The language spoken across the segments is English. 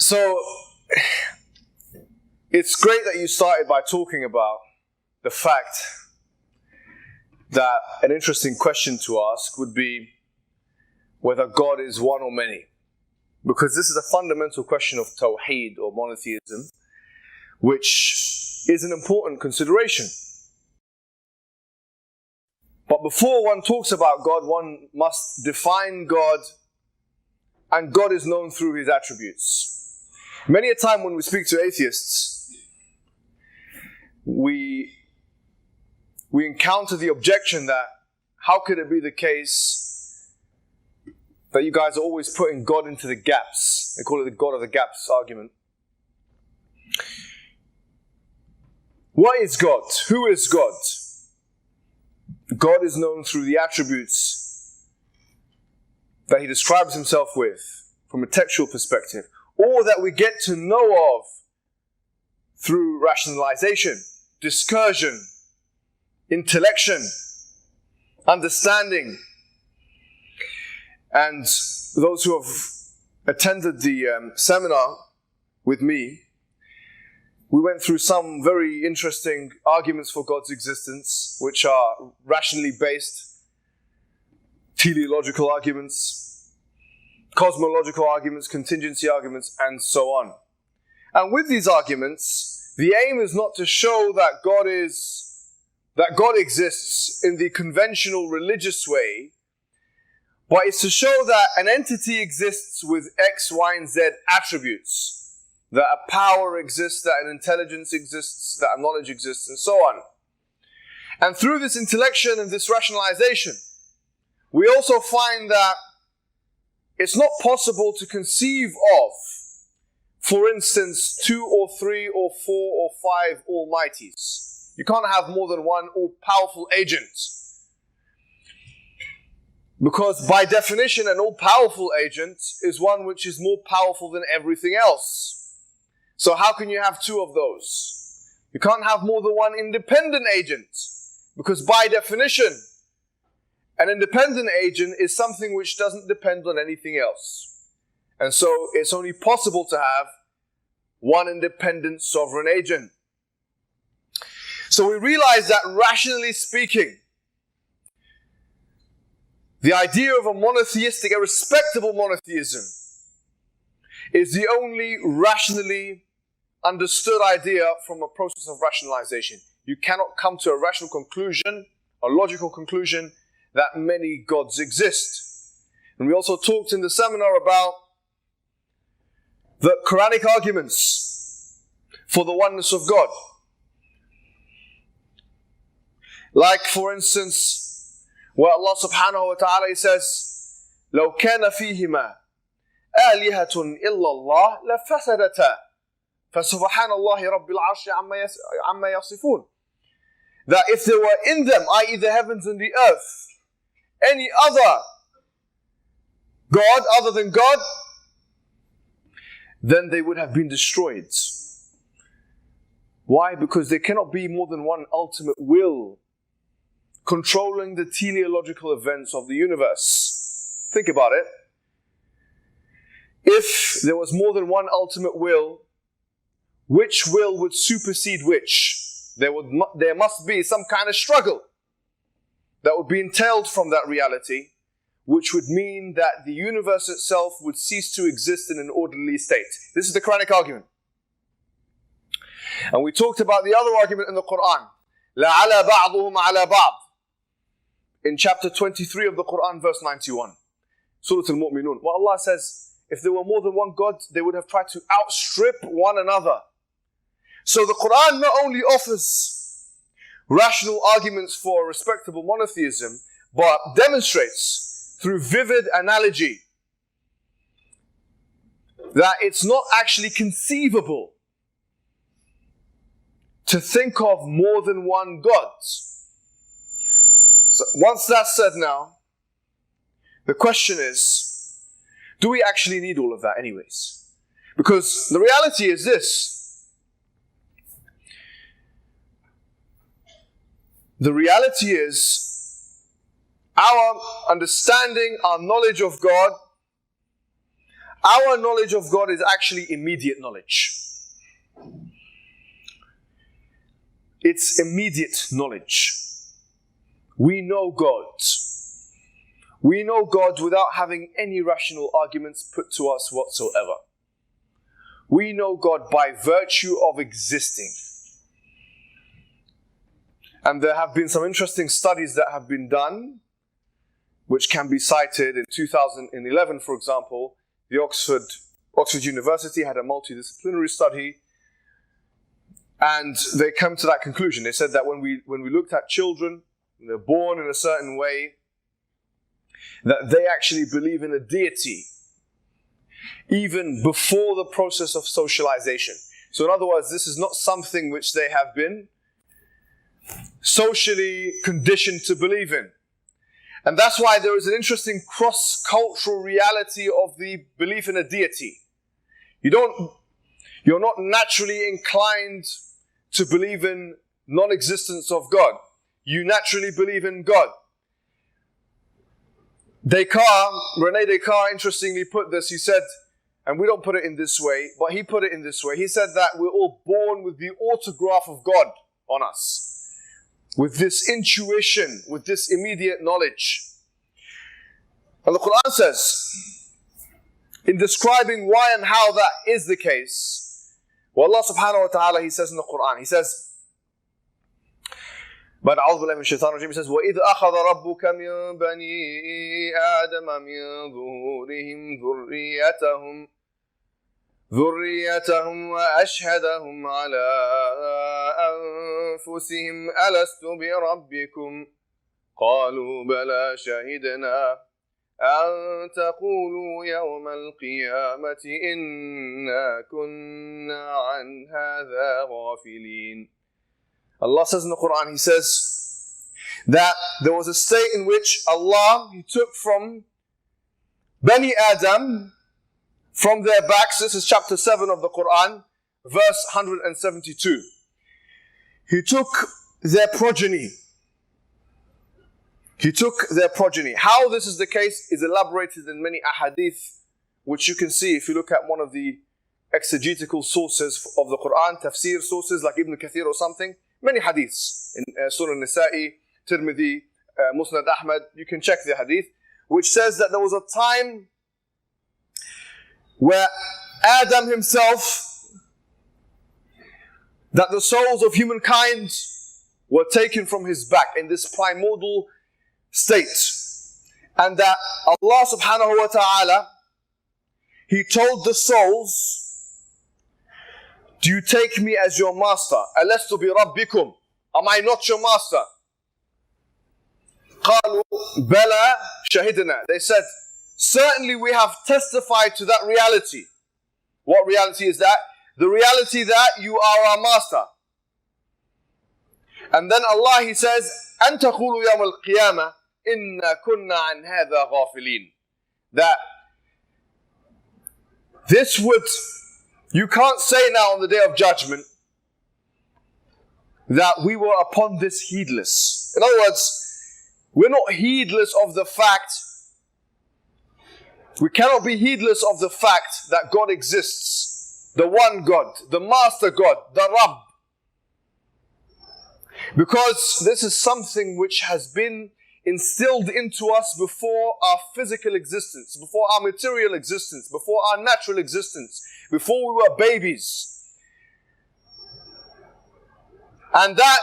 So, it's great that you started by talking about the fact that an interesting question to ask would be whether God is one or many. Because this is a fundamental question of Tawheed or monotheism, which is an important consideration. But before one talks about God, one must define God, and God is known through His attributes. Many a time when we speak to atheists, we encounter the objection that how could it be the case that you guys are always putting God into the gaps? They call it the God of the gaps argument. What is God? Who is God? God is known through the attributes that He describes Himself with from a textual perspective, or that we get to know of through rationalization, discursion, intellection, understanding. And those who have attended the seminar with me, we went through some very interesting arguments for God's existence, which are rationally based, teleological arguments, cosmological arguments, contingency arguments, and so on. And with these arguments, the aim is not to show that God exists in the conventional religious way, but it's to show that an entity exists with X, Y, and Z attributes, that a power exists, that an intelligence exists, that a knowledge exists, and so on. And through this intellection and this rationalization, we also find that it's not possible to conceive of, for instance, 2 or 3 or 4 or 5 almighties. You can't have more than one all-powerful agent. Because by definition, an all-powerful agent is one which is more powerful than everything else. So how can you have 2 of those? You can't have more than one independent agent. Because by definition, an independent agent is something which doesn't depend on anything else. And so it's only possible to have one independent sovereign agent. So we realize that rationally speaking, the idea of a monotheistic, a respectable monotheism, is the only rationally understood idea from a process of rationalization. You cannot come to a rational conclusion, a logical conclusion, that many gods exist. And we also talked in the seminar about the Quranic arguments for the oneness of God. Like, for instance, where Allah subhanahu wa ta'ala says, لَوْ كَانَ فِيهِمَا آلِهَةٌ إِلَّا اللَّهِ لَفَسَدَتَا فَسُبْحَانَ اللَّهِ رَبِّ الْعَرْشِ عَمَّا يَصِفُونَ. That if there were in them, i.e. the heavens and the earth, any other God other than God, then they would have been destroyed. Why? Because there cannot be more than one ultimate will controlling the teleological events of the universe. Think about it. If there was more than one ultimate will, which will would supersede which? There must be some kind of struggle that would be entailed from that reality, which would mean that the universe itself would cease to exist in an orderly state. This is the Quranic argument. And we talked about the other argument in the Quran. لَعَلَى بَعْضُهُمْ عَلَى بَعْضٍ. In chapter 23 of the Quran, verse 91. Surah Al-Mu'minun. What Allah says, if there were more than one God, they would have tried to outstrip one another. So the Quran not only offers rational arguments for respectable monotheism, but demonstrates through vivid analogy that it's not actually conceivable to think of more than one God. So once that's said now, the question is, do we actually need all of that anyways? Because the reality is this. The reality is our understanding, our knowledge of God Our knowledge of God is actually immediate knowledge. It's immediate knowledge. We know God. We know God without having any rational arguments put to us whatsoever. We know God by virtue of existing. And there have been some interesting studies that have been done, which can be cited. In 2011, for example, the Oxford University had a multidisciplinary study, and they come to that conclusion. They said that when we looked at children, they're born in a certain way, that they actually believe in a deity even before the process of socialization. So in other words, this is not something which they have been socially conditioned to believe in. And that's why there is an interesting cross-cultural reality of the belief in a deity. You're not naturally inclined to believe in non-existence of God. You naturally believe in God. René Descartes interestingly put this. He said, and we don't put it in this way, but he put it in this way. He said that we're all born with the autograph of God on us, with this intuition, with this immediate knowledge. And the Quran says, in describing why and how that is the case, well, Allah subhanahu wa ta'ala, He says in the Quran, He says, but أعوذ بالله من الشيطان الرجيم, He says, وَإِذْ أَخَذَ رَبُّكَ مِنْ بَنِي آدَمَ مِنْ ظُهُورِهِمْ ذُرِّيَّتَهُمْ وَأَشْهَدَهُمْ عَلَىٰ أَنفُسِهِمْ أَلَسْتُ بِرَبِّكُمْ قَالُوا بَلَى شَهِدْنَا أَن تَقُولُوا يَوْمَ الْقِيَامَةِ إِنَّا كُنَّا عَنْ هَذَا غَافِلِينَ. Allah says in the Quran, He says that there was a state in which Allah, He took from Bani Adam, from their backs. This is chapter 7 of the Quran, verse 172. He took their progeny. He took their progeny. How this is the case is elaborated in many ahadith, which you can see if you look at one of the exegetical sources of the Quran, tafsir sources like Ibn Kathir or something. Many hadiths in Surah Nisa'i, Tirmidhi, Musnad Ahmad. You can check the hadith, which says that there was a time where Adam himself, that the souls of humankind were taken from his back in this primordial state, and that Allah subhanahu wa ta'ala, He told the souls, do you take me as your master? Alastu bi rabbikum? Am I not your master? قالوا بلى شهدنا. They said, certainly we have testified to that reality. What reality is that? The reality that you are our master. And then Allah, He says, أن تقولوا يوم القيامة إنا كنا عن هذا غافلين. That this would, you can't say now on the day of judgment that we were upon this heedless. In other words, we're not heedless of the fact, we cannot be heedless of the fact that God exists, the one God, the master God, the Rabb. Because this is something which has been instilled into us before our physical existence, before our material existence, before our natural existence, before we were babies. And that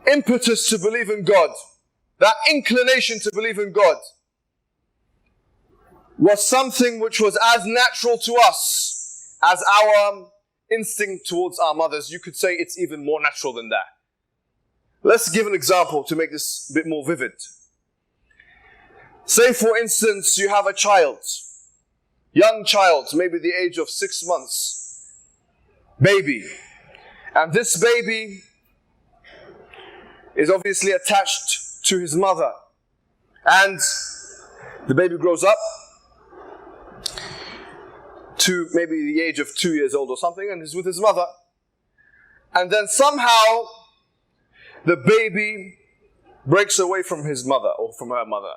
impetus to believe in God, that inclination to believe in God, was something which was as natural to us as our instinct towards our mothers. You could say it's even more natural than that. Let's give an example to make this a bit more vivid. Say, for instance, you have a child, young child, maybe the age of 6 months, baby. And this baby is obviously attached to his mother. And the baby grows up to maybe the age of 2 years old or something, and is with his mother. And then somehow the baby breaks away from his mother or from her mother.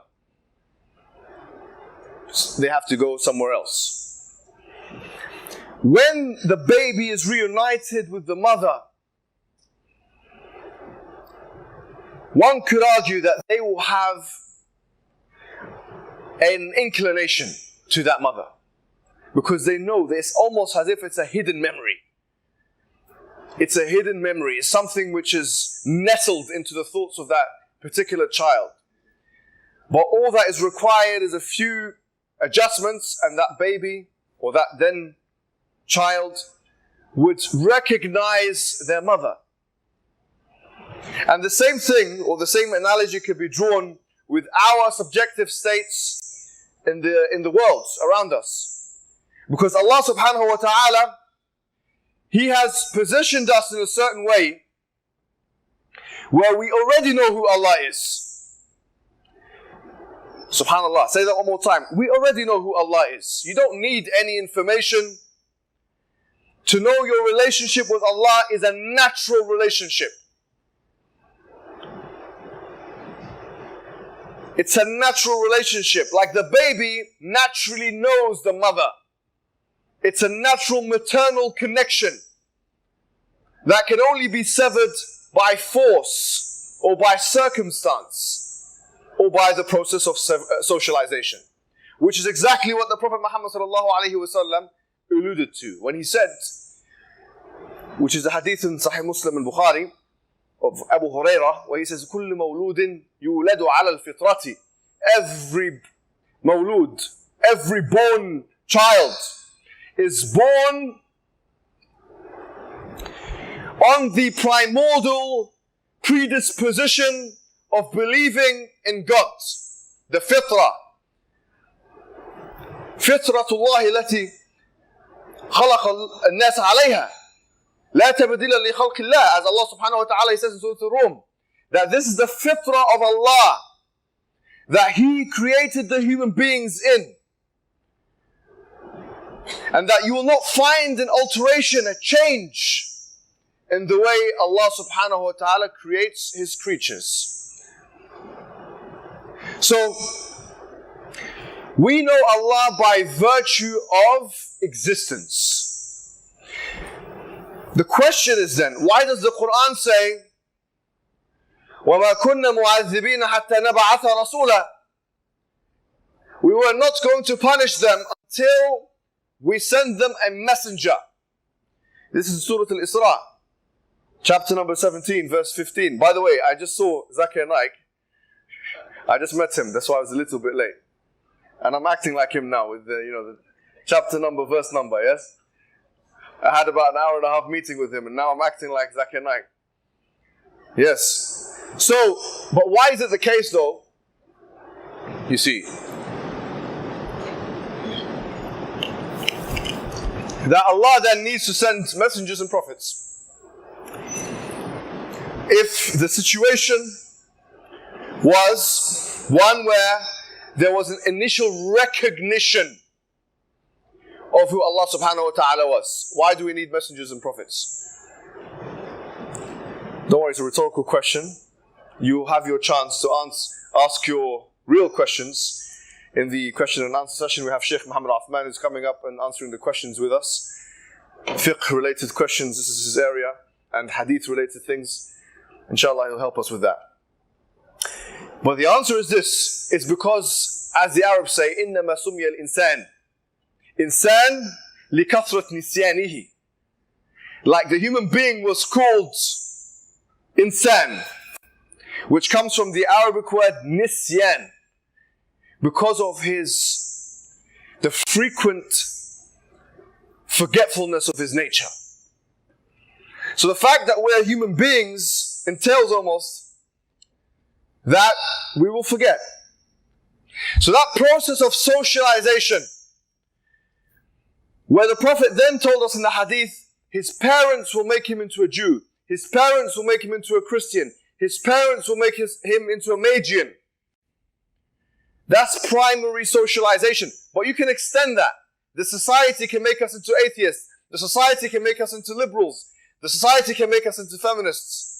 they have to go somewhere else. When the baby is reunited with the mother, one could argue that they will have an inclination to that mother, because they know that it's almost as if it's a hidden memory. It's a hidden memory. It's something which is nestled into the thoughts of that particular child. But all that is required is a few adjustments, and that baby or that then child would recognize their mother. And the same thing, or the same analogy, could be drawn with our subjective states in the world around us. Because Allah subhanahu wa ta'ala, He has positioned us in a certain way where we already know who Allah is. SubhanAllah, say that one more time. We already know who Allah is. You don't need any information. To know your relationship with Allah is a natural relationship. It's a natural relationship. Like the baby naturally knows the mother. It's a natural maternal connection that can only be severed by force or by circumstance or by the process of socialization, which is exactly what the Prophet Muhammad ﷺ alluded to when he said, which is the hadith in Sahih Muslim and Bukhari of Abu Hurairah, where he says, كل مولود يولد على الفطرة. Every mawlud, every born child is born on the primordial predisposition of believing in God. The fitrah. فطرة الله التي خلق الناس عليها. لا تبديل لخلق الله. As Allah subhanahu wa ta'ala says in Surah Al-Rum, that this is the fitrah of Allah that He created the human beings in. And that you will not find an alteration, a change in the way Allah subhanahu wa ta'ala creates His creatures. So, we know Allah by virtue of existence. The question is then, why does the Quran say, وَمَا كُنَّا مُعَذِّبِينَ حَتَّى نَبْعَثَ رَسُولًا? We were not going to punish them until we send them a messenger. This is Surah Al-Isra, chapter number 17, verse 15. By the way, I just saw Zakir Naik. I just met him, that's why I was a little bit late. And I'm acting like him now with the chapter number, verse number, yes? I had about an hour and a half meeting with him, and now I'm acting like Zakir Naik. Yes. So, but why is it the case though? You see, that Allah then needs to send messengers and prophets. If the situation was one where there was an initial recognition of who Allah subhanahu wa ta'ala was, why do we need messengers and prophets? Don't worry, it's a rhetorical question. You have your chance to ask your real questions. In the question and answer session, we have Sheikh Muhammad Uthman who's coming up and answering the questions with us. Fiqh related questions, this is his area, and hadith related things. Inshallah, he'll help us with that. But the answer is this, it's because, as the Arabs say, إِنَّمَا سُمِيَ الْإِنسَانِ إِنسَان لِكَثْرَةِ نِسْيَانِهِ. Like the human being was called insan, which comes from the Arabic word nisyan, because of the frequent forgetfulness of his nature. So the fact that we're human beings entails almost that we will forget. So that process of socialization, where the Prophet then told us in the hadith, his parents will make him into a Jew, his parents will make him into a Christian, his parents will make him into a Magian. That's primary socialization. But you can extend that. The society can make us into atheists. The society can make us into liberals. The society can make us into feminists.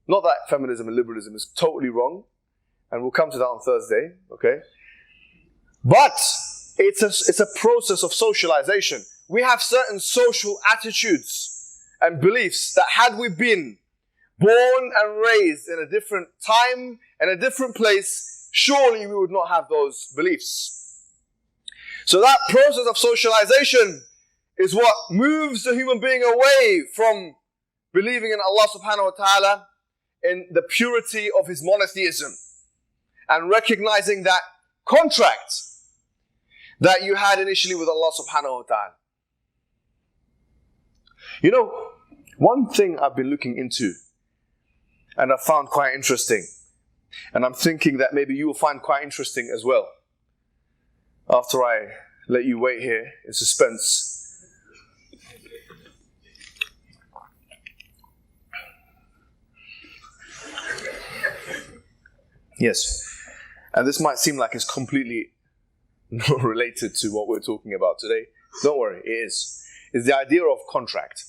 Not that feminism and liberalism is totally wrong. And we'll come to that on Thursday, okay? But it's a process of socialization. We have certain social attitudes and beliefs that had we been born and raised in a different time and a different place, surely we would not have those beliefs. So that process of socialization is what moves the human being away from believing in Allah subhanahu wa ta'ala, in the purity of his monotheism, and recognizing that contract that you had initially with Allah subhanahu wa ta'ala. You know, one thing I've been looking into and I found quite interesting, and I'm thinking that maybe you will find quite interesting as well, after I let you wait here in suspense. Yes, and this might seem like it's completely not related to what we're talking about today. Don't worry, it is. It's the idea of contract.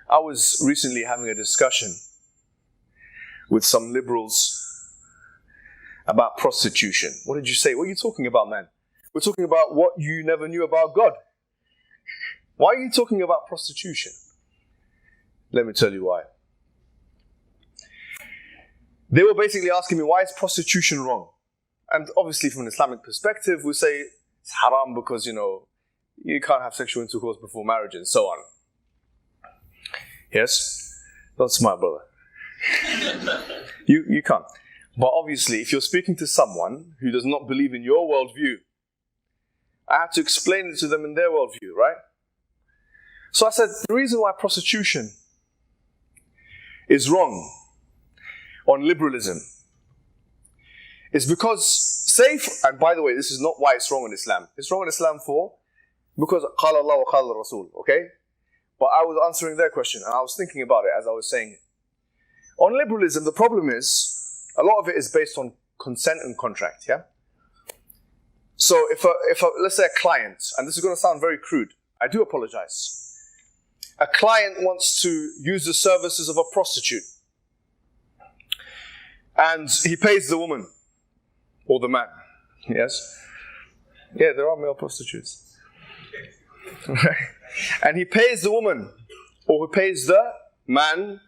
I was recently having a discussion with some liberals about prostitution. What did you say? What are you talking about, man? We're talking about what you never knew about God. Why are you talking about prostitution? Let me tell you why. They were basically asking me, why is prostitution wrong? And obviously from an Islamic perspective, we say it's haram because, you can't have sexual intercourse before marriage and so on. Yes? Don't smile, brother. You can't. But obviously, if you're speaking to someone who does not believe in your worldview, I have to explain it to them in their worldview, right? So I said, the reason why prostitution is wrong on liberalism is because and by the way, this is not why it's wrong in Islam. It's wrong in Islam because قال الله وقال الرسول, okay? But I was answering their question and I was thinking about it as I was saying it. On liberalism, the problem is, a lot of it is based on consent and contract, yeah? So if let's say a client, and this is going to sound very crude, I do apologize. A client wants to use the services of a prostitute. And he pays the woman, or the man, yes? Yeah, there are male prostitutes. And he pays the woman, or he pays the man.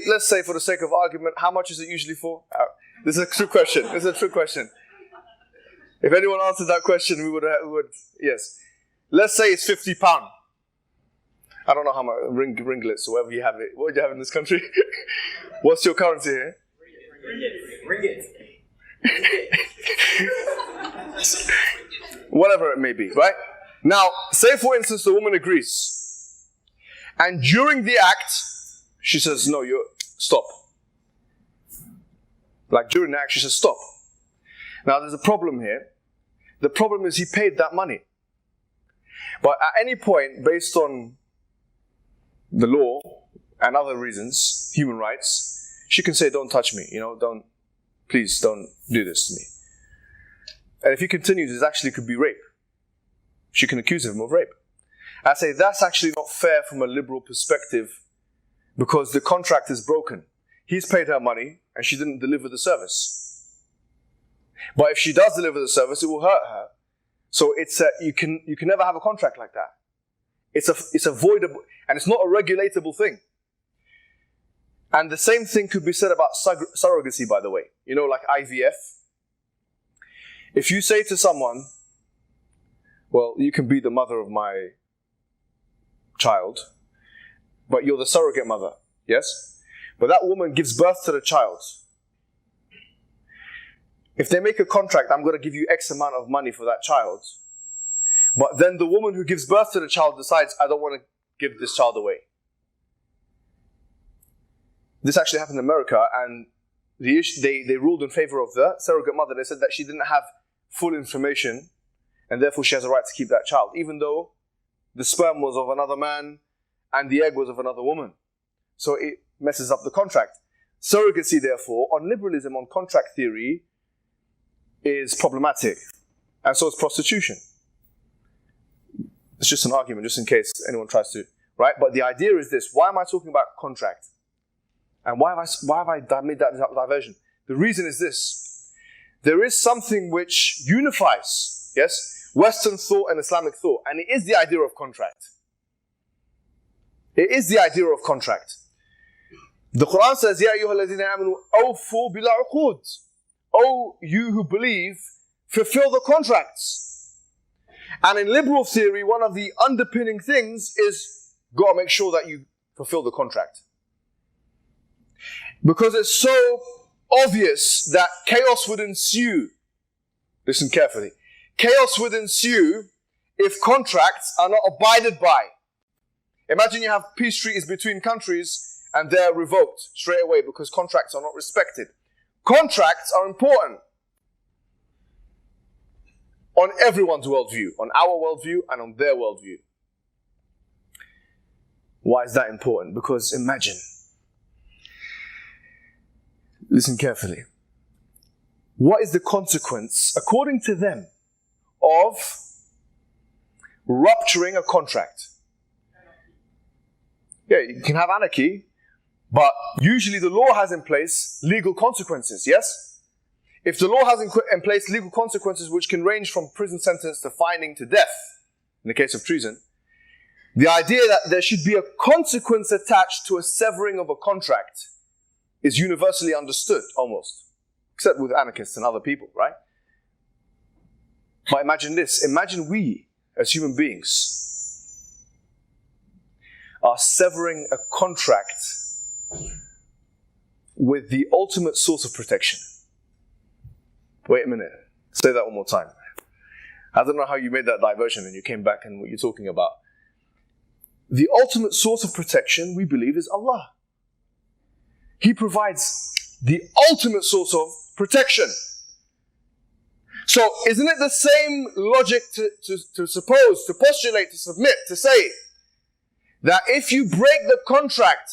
Let's say for the sake of argument, how much is it usually for? This is a true question. If anyone answered that question, we would, yes. Let's say it's £50. I don't know how much, ringlets, or whatever you have it. What do you have in this country? What's your currency here? Ringgit. Whatever it may be, right? Now, say for instance the woman agrees. And during the act, she says, no, stop. Like during the act, she says, stop. Now there's a problem here. The problem is he paid that money. But at any point, based on the law and other reasons, human rights, she can say, don't touch me, please don't do this to me. And if he continues, it actually could be rape. She can accuse him of rape. I say that's actually not fair from a liberal perspective because the contract is broken. He's paid her money and she didn't deliver the service. But if she does deliver the service, it will hurt her. So you can never have a contract like that. It's avoidable and it's not a regulatable thing. And the same thing could be said about surrogacy, by the way. Like IVF. If you say to someone, well, you can be the mother of my child, but you're the surrogate mother, yes? But that woman gives birth to the child. If they make a contract, I'm going to give you X amount of money for that child. But then the woman who gives birth to the child decides, I don't want to give this child away. This actually happened in America, and they ruled in favor of the surrogate mother. They said that she didn't have full information, and therefore she has a right to keep that child, even though the sperm was of another man and the egg was of another woman. So it messes up the contract. Surrogacy, therefore, on liberalism, on contract theory, is problematic. And so is prostitution. It's just an argument, just in case anyone tries to, right? But the idea is this. Why am I talking about contract? And why have I made that diversion? The reason is this. there is something which unifies, yes, Western thought and Islamic thought, and it is the idea of contract. It is the idea of contract. The Quran says, Ya ayyuha alladhina amanu awfu bil uqud. O you who believe, fulfill the contracts. And in liberal theory, one of the underpinning things is, got to make sure that you fulfill the contract. Because it's so obvious that chaos would ensue. Listen carefully. Chaos would ensue if contracts are not abided by. Imagine you have peace treaties between countries and they're revoked straight away because contracts are not respected. Contracts are important on everyone's worldview, on our worldview and on their worldview. Why is that important? Because imagine, listen carefully, what is the consequence, according to them, of rupturing a contract? Yeah, you can have anarchy, but usually the law has in place legal consequences, yes? If the law has in place legal consequences which can range from prison sentence to fining to death, in the case of treason, the idea that there should be a consequence attached to a severing of a contract is universally understood, almost. Except with anarchists and other people, right? But imagine this. Imagine we, as human beings, are severing a contract with the ultimate source of protection. Wait a minute. Say that one more time. I don't know how you made that diversion and you came back and what you're talking about. The ultimate source of protection, we believe, is Allah. He provides the ultimate source of protection. So, isn't it the same logic to suppose, to postulate, to submit, to say that if you break the contract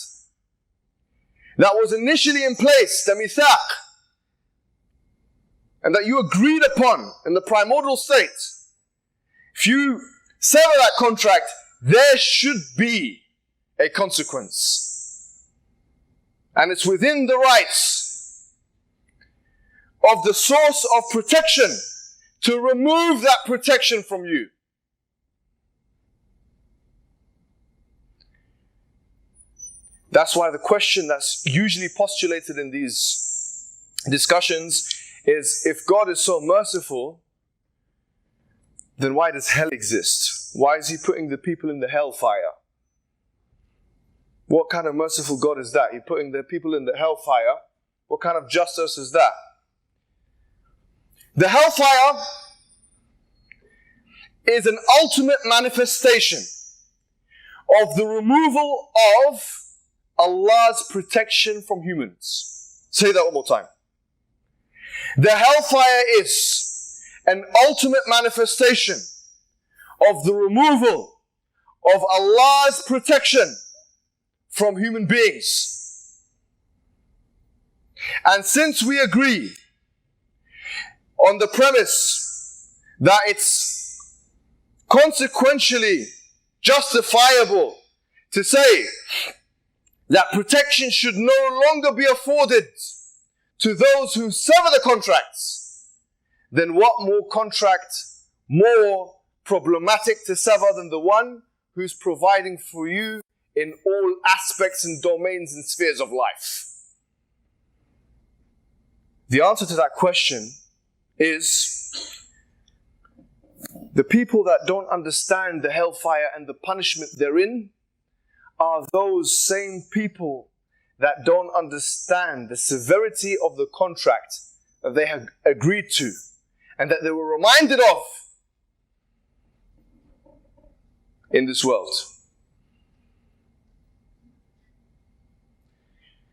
that was initially in place, the mithaq, and that you agreed upon in the primordial state, if you sever that contract, there should be a consequence. And it's within the rights of the source of protection to remove that protection from you. That's why the question that's usually postulated in these discussions is, if God is so merciful, then why does hell exist? Why is He putting the people in the hellfire? What kind of merciful God is that? He's putting the people in the hellfire. What kind of justice is that? The hellfire is an ultimate manifestation of the removal of Allah's protection from humans. Say that one more time. The hellfire is an ultimate manifestation of the removal of Allah's protection from human beings. And since we agree on the premise that it's consequentially justifiable to say that protection should no longer be afforded to those who sever the contracts, then what more contract more problematic to sever than the one who's providing for you in all aspects and domains and spheres of life? The answer to that question is the people that don't understand the hellfire and the punishment therein are those same people that don't understand the severity of the contract that they have agreed to and that they were reminded of in this world.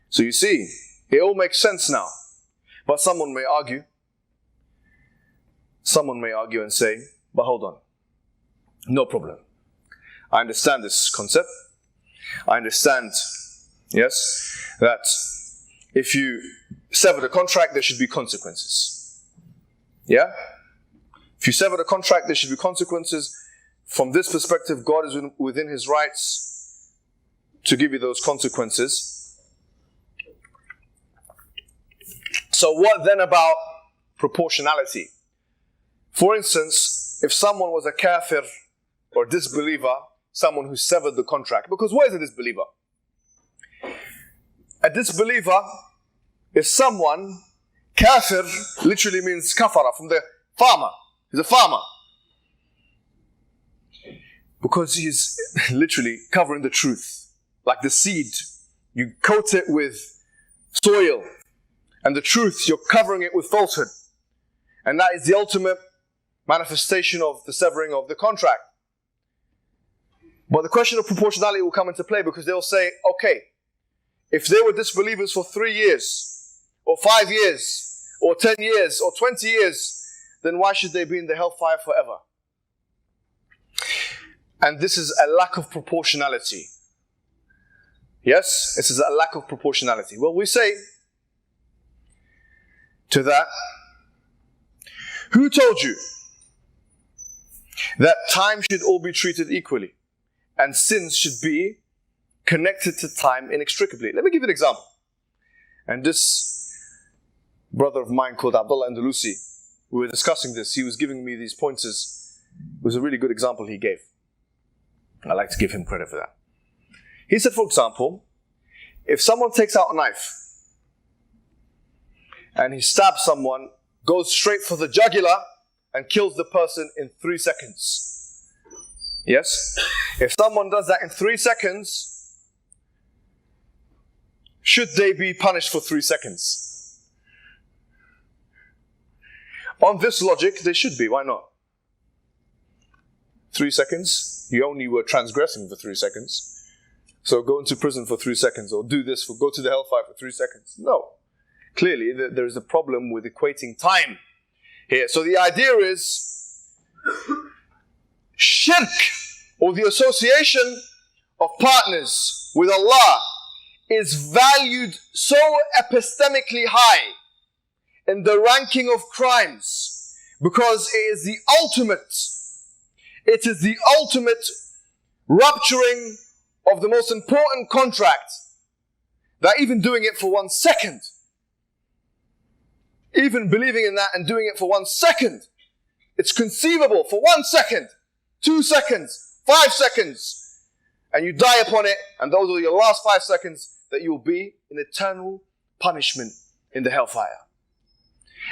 So you see, it all makes sense now. But someone may argue and say, but hold on, no problem. I understand this concept. I understand, yes, that if you sever the contract, there should be consequences. Yeah? If you sever the contract, there should be consequences. From this perspective, God is within His rights to give you those consequences. So what then about proportionality. For instance, if someone was a kafir or disbeliever, someone who severed the contract, because what is a disbeliever? A disbeliever is someone, kafir literally means kafara, from the farmer. He's a farmer. Because he's literally covering the truth. Like the seed, you coat it with soil, and the truth, you're covering it with falsehood. And that is the ultimate manifestation of the severing of the contract. But the question of proportionality will come into play, because they'll say, okay, if they were disbelievers for 3 years, or 5 years, or 10 years, or 20 years, then why should they be in the hellfire forever? And this is a lack of proportionality. Yes, this is a lack of proportionality. Well, we say to that, who told you that time should all be treated equally and sins should be connected to time inextricably? Let me give you an example. And this brother of mine called Abdullah Andalusi, we were discussing this, he was giving me these pointers. It was a really good example he gave. I like to give him credit for that. He said, for example, if someone takes out a knife and he stabs someone, goes straight for the jugular and kills the person in 3 seconds. Yes? If someone does that in 3 seconds, should they be punished for 3 seconds? On this logic, they should be. Why not? 3 seconds, you only were transgressing for 3 seconds. So go into prison for 3 seconds, or do this, go to the hellfire for 3 seconds. No. Clearly, there is a problem with equating time here. So the idea is, shirk, or the association of partners with Allah, is valued so epistemically high in the ranking of crimes, because it is the ultimate rupturing of the most important contract, that even doing it for 1 second, even believing in that and doing it for 1 second, it's conceivable for 1 second, 2 seconds, 5 seconds, and you die upon it, and those are your last 5 seconds, that you will be in eternal punishment in the hellfire.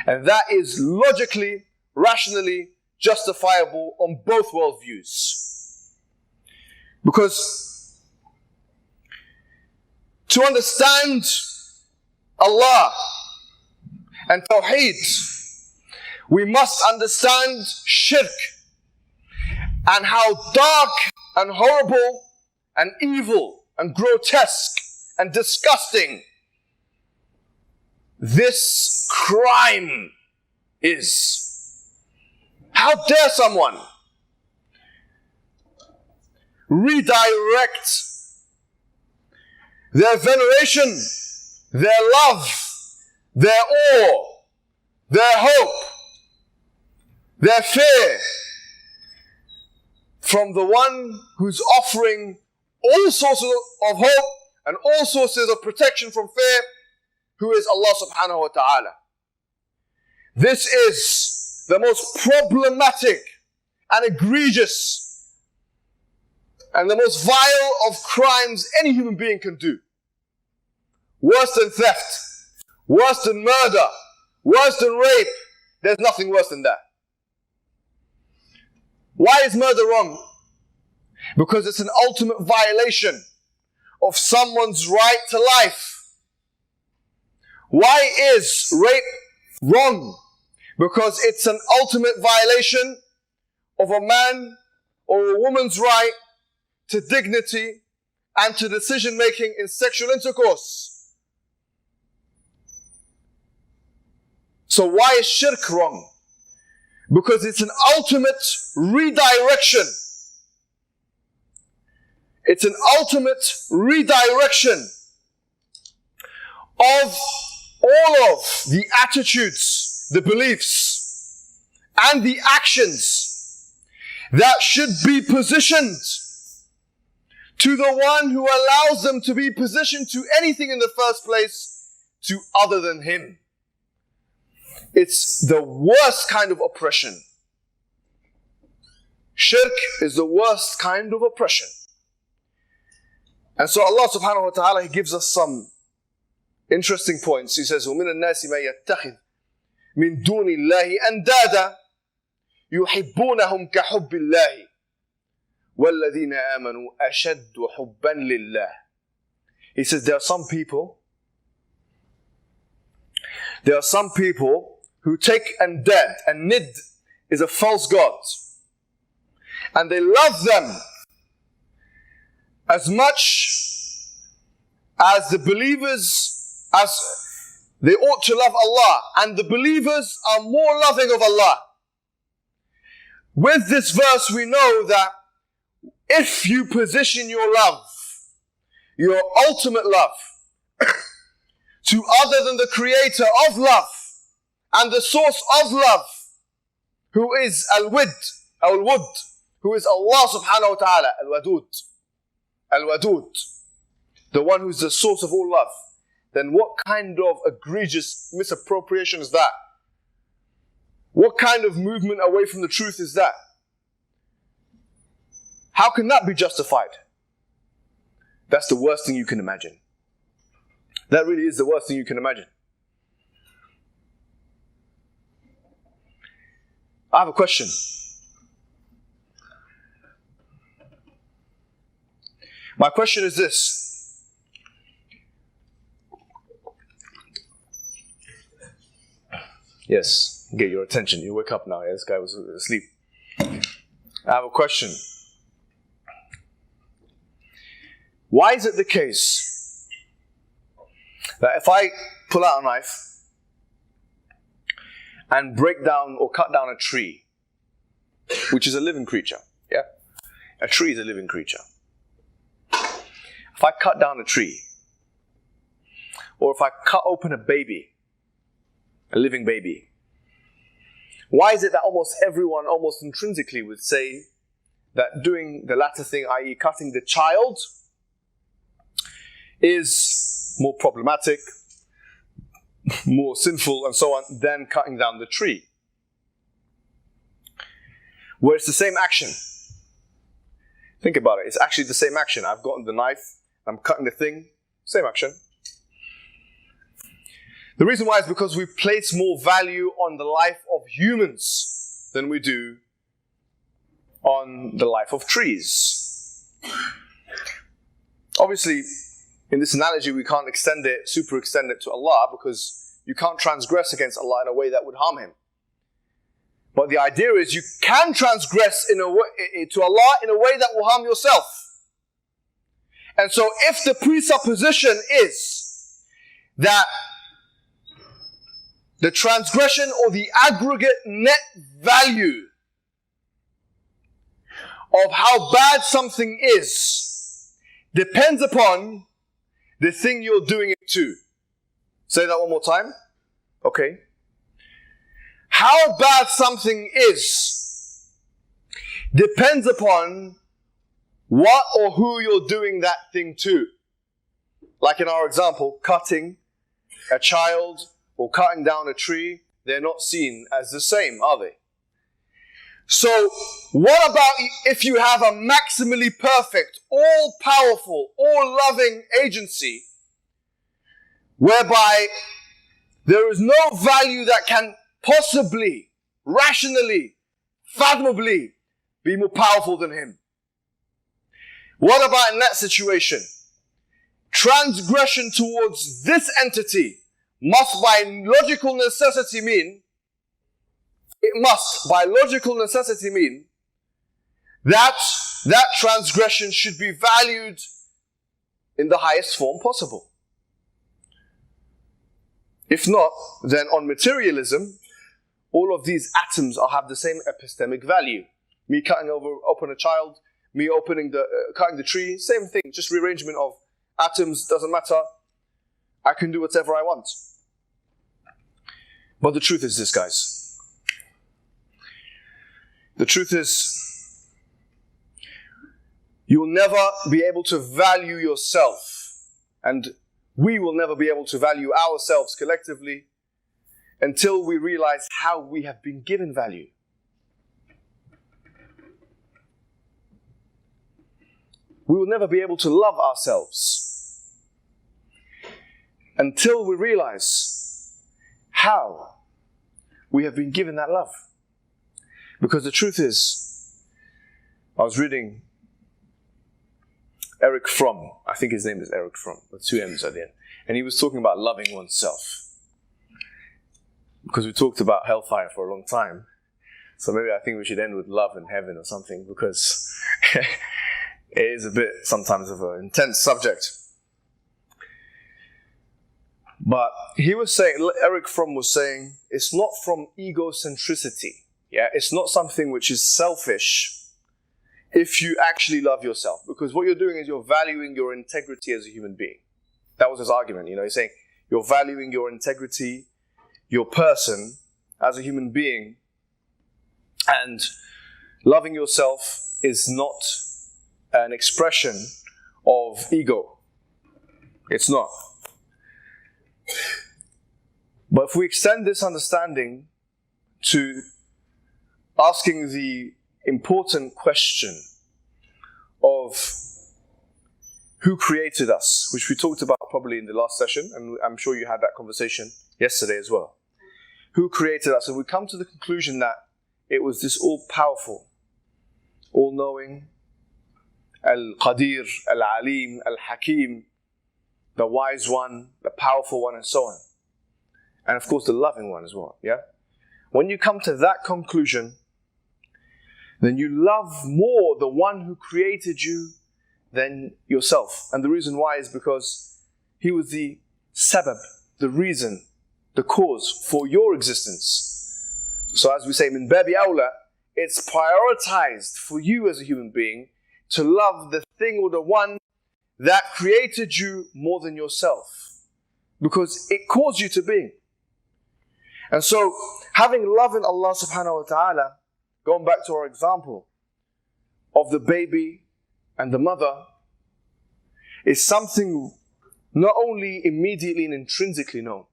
And that is logically, rationally justifiable on both worldviews. Because to understand Allah and Tawheed, we must understand shirk and how dark and horrible and evil and grotesque and disgusting this crime is. How dare someone redirect their veneration, their love, their awe, their hope, their fear from the one who's offering all sources of hope and all sources of protection from fear, who is Allah subhanahu wa ta'ala. This is the most problematic and egregious and the most vile of crimes any human being can do. Worse than theft, worse than murder, worse than rape. There's nothing worse than that. Why is murder wrong? Because it's an ultimate violation of someone's right to life. Why is rape wrong? Because it's an ultimate violation of a man or a woman's right to dignity and to decision making in sexual intercourse. So why is shirk wrong? Because it's an ultimate redirection. It's an ultimate redirection of all of the attitudes, the beliefs, and the actions that should be positioned to the one who allows them to be positioned to anything in the first place, to other than him. It's the worst kind of oppression. Shirk is the worst kind of oppression. And so Allah subhanahu wa ta'ala, He gives us some interesting points. He says, وَمِنَ النَّاسِ مَن يَتَّخِذْ مِن دُونِ اللَّهِ أَنْدَادًا يُحِبُّونَهُمْ كَحُبِّ اللَّهِ وَالَّذِينَ آمَنُوا أَشَدُّ حُبًّا لِلَّهِ. He says there are some people who take andad, and nid is a false god, and they love them as much as the believers, as they ought to love Allah, and the believers are more loving of Allah. With this verse we know that if you position your love, your ultimate love, to other than the creator of love and the source of love, who is Al-Wud, who is Allah subhanahu wa ta'ala, Al-Wadud, the one who is the source of all love, then what kind of egregious misappropriation is that? What kind of movement away from the truth is that? How can that be justified? That's the worst thing you can imagine. That really is the worst thing you can imagine. I have a question. My question is this. Yes, get your attention. You wake up now. Yeah, this guy was asleep. I have a question. Why is it the case that if I pull out a knife and break down or cut down a tree, which is a living creature, yeah? A tree is a living creature. If I cut down a tree, or if I cut open a baby, a living baby, why is it that almost everyone, almost intrinsically, would say that doing the latter thing, i.e. cutting the child, is more problematic, more sinful, and so on, than cutting down the tree? Where it's the same action. Think about it. It's actually the same action. I've gotten the knife, I'm cutting the thing, same action. The reason why is because we place more value on the life of humans than we do on the life of trees. Obviously, in this analogy, we can't super extend it to Allah, because you can't transgress against Allah in a way that would harm Him. But the idea is you can transgress to Allah in a way that will harm yourself. And so if the presupposition is that the transgression or the aggregate net value of how bad something is depends upon the thing you're doing it to. Say that one more time. Okay. How bad something is depends upon what or who you're doing that thing to. Like in our example, cutting a child or cutting down a tree, they're not seen as the same, are they? So, what about if you have a maximally perfect, all-powerful, all-loving agency, whereby there is no value that can possibly, rationally, fathomably be more powerful than Him? What about in that situation? Transgression towards this entity must by logical necessity mean that that transgression should be valued in the highest form possible. If not, then on materialism, all of these atoms have the same epistemic value. Me cutting open a child, me cutting the tree, same thing, just rearrangement of atoms, doesn't matter. I can do whatever I want. But the truth is this, guys. The truth is, you will never be able to value yourself, and we will never be able to value ourselves collectively until we realize how we have been given value. We will never be able to love ourselves until we realize how we have been given that love. Because the truth is, I was reading Eric Fromm, I think his name is Eric Fromm, with 2 M's at the end, and he was talking about loving oneself. Because we talked about hellfire for a long time, so maybe I think we should end with love in heaven or something, because it is a bit sometimes of an intense subject. But he was saying, Eric Fromm was saying, it's not from egocentricity. Yeah, it's not something which is selfish if you actually love yourself. Because what you're doing is you're valuing your integrity as a human being. That was his argument. He's saying you're valuing your integrity, your person as a human being, and loving yourself is not an expression of ego. It's not. But if we extend this understanding to asking the important question of who created us, which we talked about probably in the last session, and I'm sure you had that conversation yesterday as well. Who created us? And we come to the conclusion that it was this all-powerful, all-knowing, Al-Qadir, Al-Alim, Al-Hakim, the wise one, the powerful one, and so on. And of course the loving one as well. Yeah. When you come to that conclusion, then you love more the one who created you than yourself. And the reason why is because he was the sabab, the reason, the cause for your existence. So as we say, min babi awla, it's prioritized for you as a human being to love the thing or the one that created you more than yourself, because it caused you to be. And so, having love in Allah subhanahu wa ta'ala, going back to our example of the baby and the mother, is something not only immediately and intrinsically known,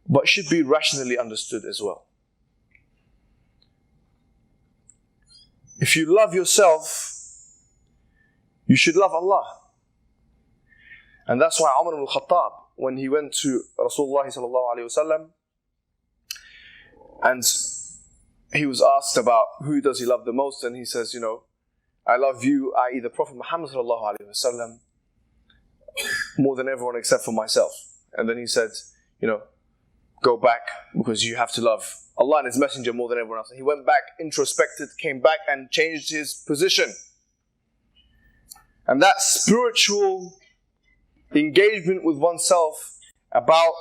but should be rationally understood as well. If you love yourself, you should love Allah. And that's why Umar ibn al-Khattab, when he went to Rasulullah sallallahu alayhi wa sallam, and he was asked about who does he love the most, and he says, I love you, i.e. the Prophet Muhammad sallallahu alayhi wa sallam, more than everyone except for myself. And then he said, go back, because you have to love Allah and His Messenger more than everyone else. And he went back, introspected, came back and changed his position. And that spiritual engagement with oneself about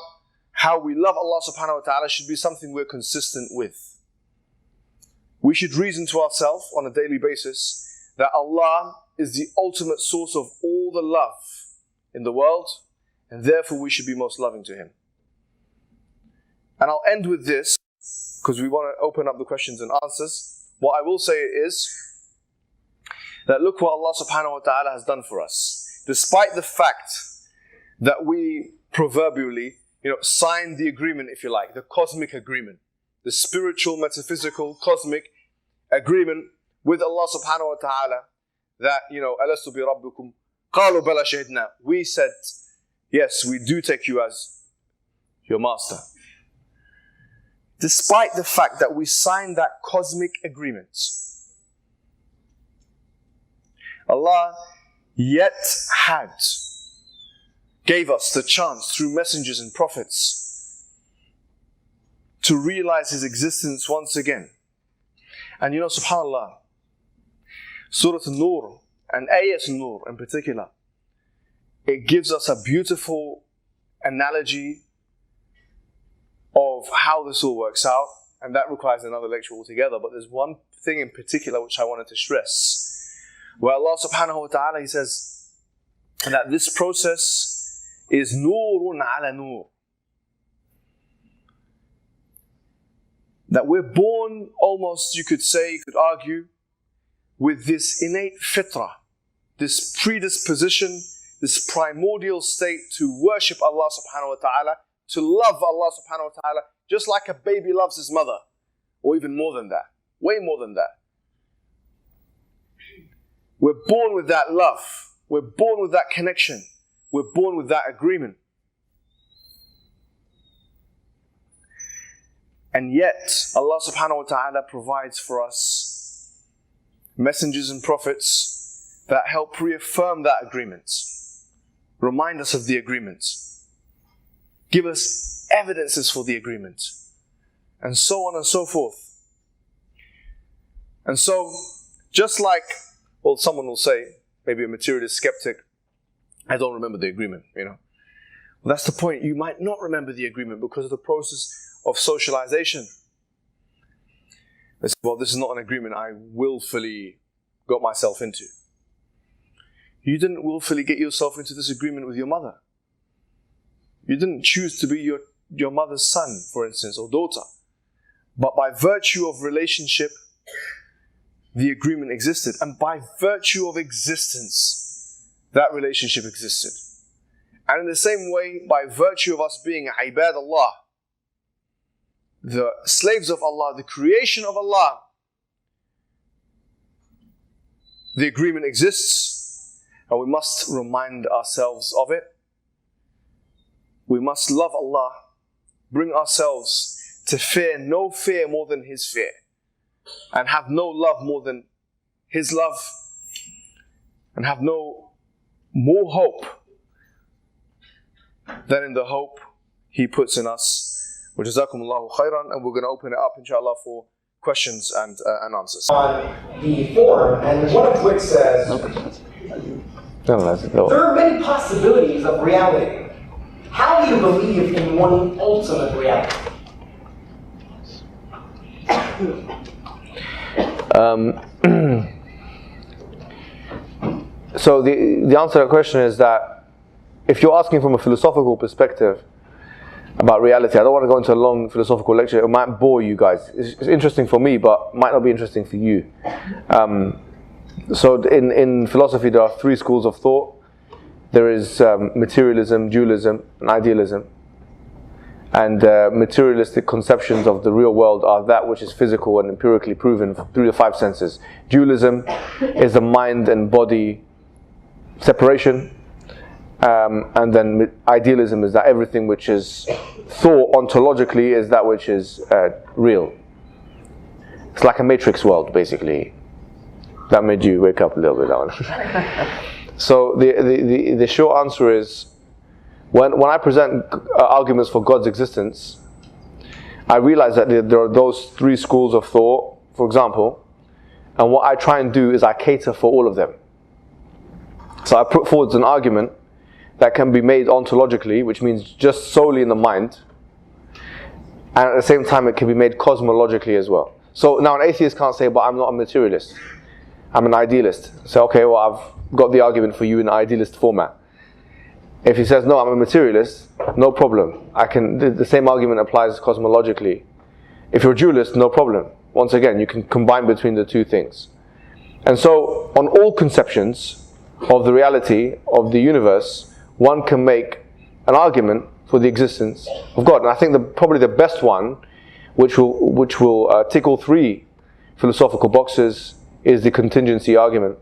how we love Allah subhanahu wa ta'ala should be something we're consistent with. We should reason to ourselves on a daily basis that Allah is the ultimate source of all the love in the world, and therefore we should be most loving to Him. And I'll end with this, because we want to open up the questions and answers. What I will say is that look what Allah subhanahu wa ta'ala has done for us. Despite the fact that we proverbially, signed the agreement, if you like, the cosmic agreement, the spiritual, metaphysical, cosmic agreement with Allah subhanahu wa ta'ala, that, Alastu bi rabbikum, qalu bala shahidna. We said, yes, we do take you as your master. Despite the fact that we signed that cosmic agreement, Allah yet gave us the chance through messengers and prophets to realize His existence once again. And subhanAllah, Surah An-Nur and Ayat An-Nur in particular, it gives us a beautiful analogy of how this all works out, and that requires another lecture altogether. But there's one thing in particular which I wanted to stress, where Allah subhanahu wa ta'ala, He says that this process is nurun ala nur. That we're born almost, you could say, you could argue, with this innate fitrah, this predisposition, this primordial state to worship Allah subhanahu wa ta'ala, to love Allah subhanahu wa ta'ala, just like a baby loves his mother, or even more than that, way more than that. We're born with that love. We're born with that connection. We're born with that agreement. And yet, Allah subhanahu wa ta'ala provides for us messengers and prophets that help reaffirm that agreement. Remind us of the agreement. Give us evidences for the agreement. And so on and so forth. And so, just like, well, someone will say, maybe a materialist skeptic, I don't remember the agreement, Well, that's the point. You might not remember the agreement because of the process of socialization. Well, this is not an agreement I willfully got myself into. You didn't willfully get yourself into this agreement with your mother. You didn't choose to be your mother's son, for instance, or daughter. But by virtue of relationship, the agreement existed. And by virtue of existence, that relationship existed. And in the same way, by virtue of us being ibad Allah, the slaves of Allah, the creation of Allah, the agreement exists, and we must remind ourselves of it. We must love Allah, bring ourselves to fear no fear more than His fear, and have no love more than His love, and have no more hope than in the hope He puts in us. Jazakumullahu khairan, and we're going to open it up, inshallah, for questions and answers. On the form, and one of which says, there are many possibilities of reality. How do you believe in one ultimate reality? So the answer to that question is that if you're asking from a philosophical perspective about reality, I don't want to go into a long philosophical lecture. It might bore you guys. It's interesting for me, but might not be interesting for you. So in philosophy, there are three schools of thought. There is materialism, dualism, and idealism. And materialistic conceptions of the real world are that which is physical and empirically proven through the five senses. Dualism is the mind and body separation. And then idealism is that everything which is thought ontologically is that which is real. It's like a matrix world, basically. That made you wake up a little bit, that one. So the short answer is, when I present arguments for God's existence, I realize that there are those three schools of thought, for example, and what I try and do is I cater for all of them. So I put forward an argument that can be made ontologically, which means just solely in the mind, and at the same time it can be made cosmologically as well. So now an atheist can't say, but I'm not a materialist, I'm an idealist. So okay, well, I've got the argument for you in idealist format. If he says, no, I'm a materialist, no problem. The same argument applies cosmologically. If you're a dualist, no problem. Once again, you can combine between the two things. And so, on all conceptions of the reality of the universe, one can make an argument for the existence of God. And I think probably the best one, which will tick all three philosophical boxes, is the contingency argument,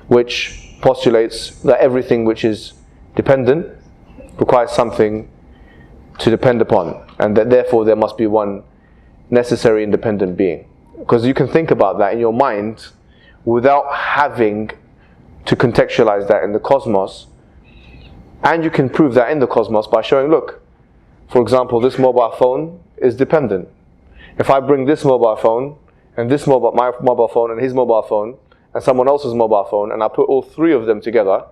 which postulates that everything which is dependent requires something to depend upon, and that therefore there must be one necessary independent being. Because you can think about that in your mind without having to contextualize that in the cosmos, and you can prove that in the cosmos by showing, look, for example, this mobile phone is dependent. If I bring this mobile phone and my mobile phone and his mobile phone and someone else's mobile phone, and I put all three of them together,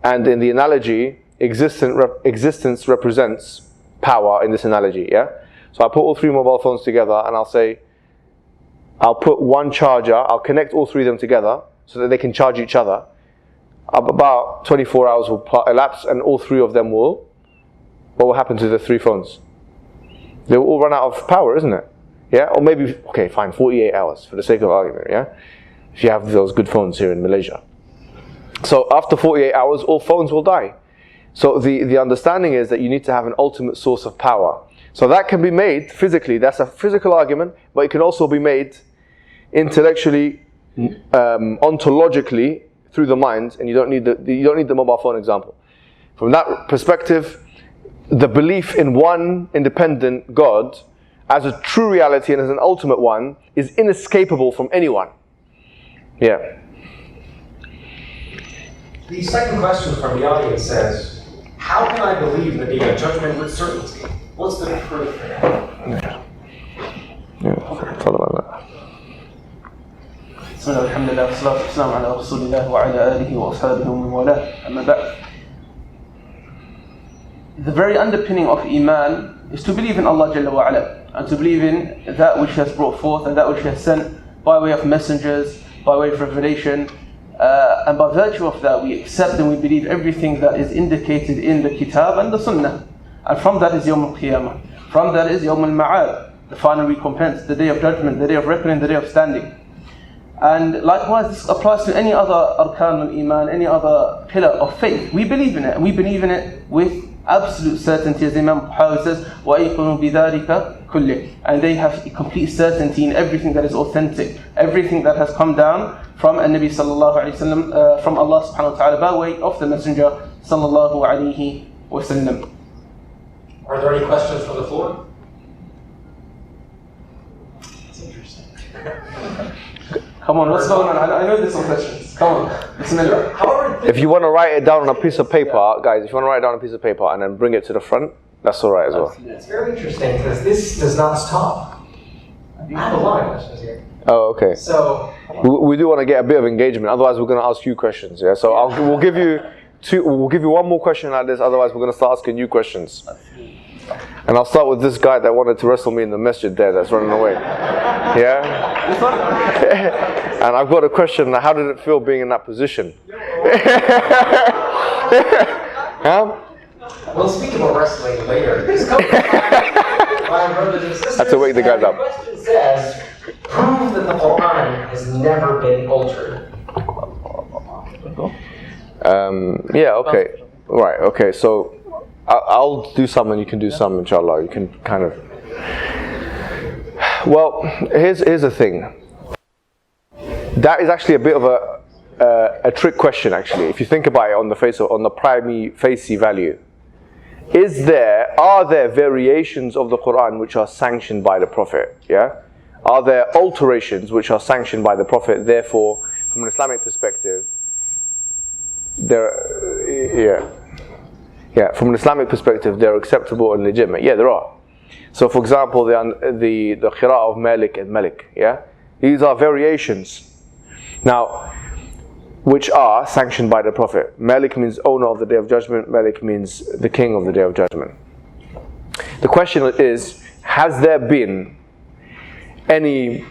and in the analogy, existence represents power in this analogy, yeah? So I put all three mobile phones together and I'll say, I'll put one charger, I'll connect all three of them together so that they can charge each other. About 24 hours will elapse and all three of them what will happen to the three phones? They will all run out of power, isn't it? Yeah? Or maybe, okay, fine, 48 hours for the sake of argument, yeah? If you have those good phones here in Malaysia. So after 48 hours, all phones will die. So the understanding is that you need to have an ultimate source of power. So that can be made physically. That's a physical argument, but it can also be made intellectually, ontologically through the mind, and you don't need the mobile phone example. From that perspective, the belief in one independent God as a true reality and as an ultimate one is inescapable from anyone. Yeah. The second question from the audience says, how can I believe in the Day of Judgment with certainty? What's the proof? Thought about that. بسم الله والحمد لله والصلاة والسلام على رسول الله وعلى آله وأصحابه ومن والاه أما بعد. The very underpinning of Iman is to believe in Allah Jalla wa Ala, and to believe in that which He has brought forth and that which He has sent by way of messengers, by way of revelation, and by virtue of that we accept and we believe everything that is indicated in the Kitab and the Sunnah. And from that is Yawm al-Qiyamah. From that is Yawm al-Ma'ad, the final recompense, the Day of Judgment, the Day of Reckoning, the Day of Standing. And likewise, this applies to any other arkan al-Iman, any other pillar of faith. We believe in it, and we believe in it with absolute certainty, as Imam Bukhari says, وَأَيْقُنُوا بِذَلِكَ كُلِّهِ. And they have complete certainty in everything that is authentic, everything that has come down from An-Nabi sallallahu alayhi wa sallam, from Allah subhanahu wa ta'ala, by way of the Messenger sallallahu alayhi wa sallam. Are there any questions from the floor? That's interesting. Come on, what's going on? I know there's some questions. Come on, Bismillah. If you want to write it down on a piece of paper, guys, if you want to write it down on a piece of paper and then bring it to the front, that's alright as well. It's very interesting because this does not stop. I have a lot of questions here. Oh, okay. So We do want to get a bit of engagement. Otherwise, we're going to ask you questions. Yeah. So we'll give you one more question like this. Otherwise, we're going to start asking you questions. And I'll start with this guy that wanted to wrestle me in the masjid there. That's running away. Yeah. And I've got a question. How did it feel being in that position? Huh? we'll speak about wrestling later. This comes from my brothers and sisters. Had to wake the guys up. The question says, prove that the Quran has never been altered. Yeah. Okay. Right. Okay. So I'll do some and you can do some, inshallah. You can kind of. Well, here's the thing. That is actually a bit of a trick question, actually. If you think about it on the prime facie value, are there variations of the Quran which are sanctioned by the Prophet? Yeah. Are there alterations which are sanctioned by the Prophet? Therefore, from an Islamic perspective, from an Islamic perspective, they're acceptable and legitimate. Yeah, there are. So, for example, the qira'ah of Malik and Malik. Yeah, these are variations. Now, which are sanctioned by the Prophet. Malik means owner of the Day of Judgment. Malik means the king of the Day of Judgment. The question is, has there been any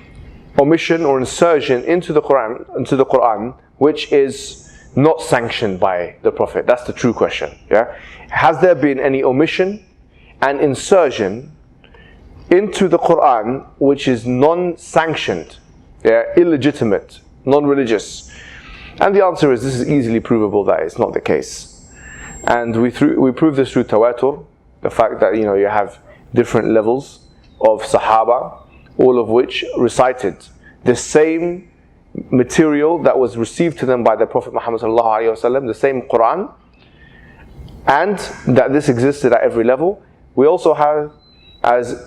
omission or insertion into the Quran which is not sanctioned by the Prophet? That's the true question. Yeah, has there been any omission and insertion into the Quran which is non-sanctioned, illegitimate, non-religious? And the answer is, this is easily provable that it's not the case. And we prove this through tawatur, the fact that you have different levels of Sahaba, all of which recited the same material that was received to them by the Prophet Muhammad sallallahu alaihi wasallam, the same Quran, and that this existed at every level. We also have, as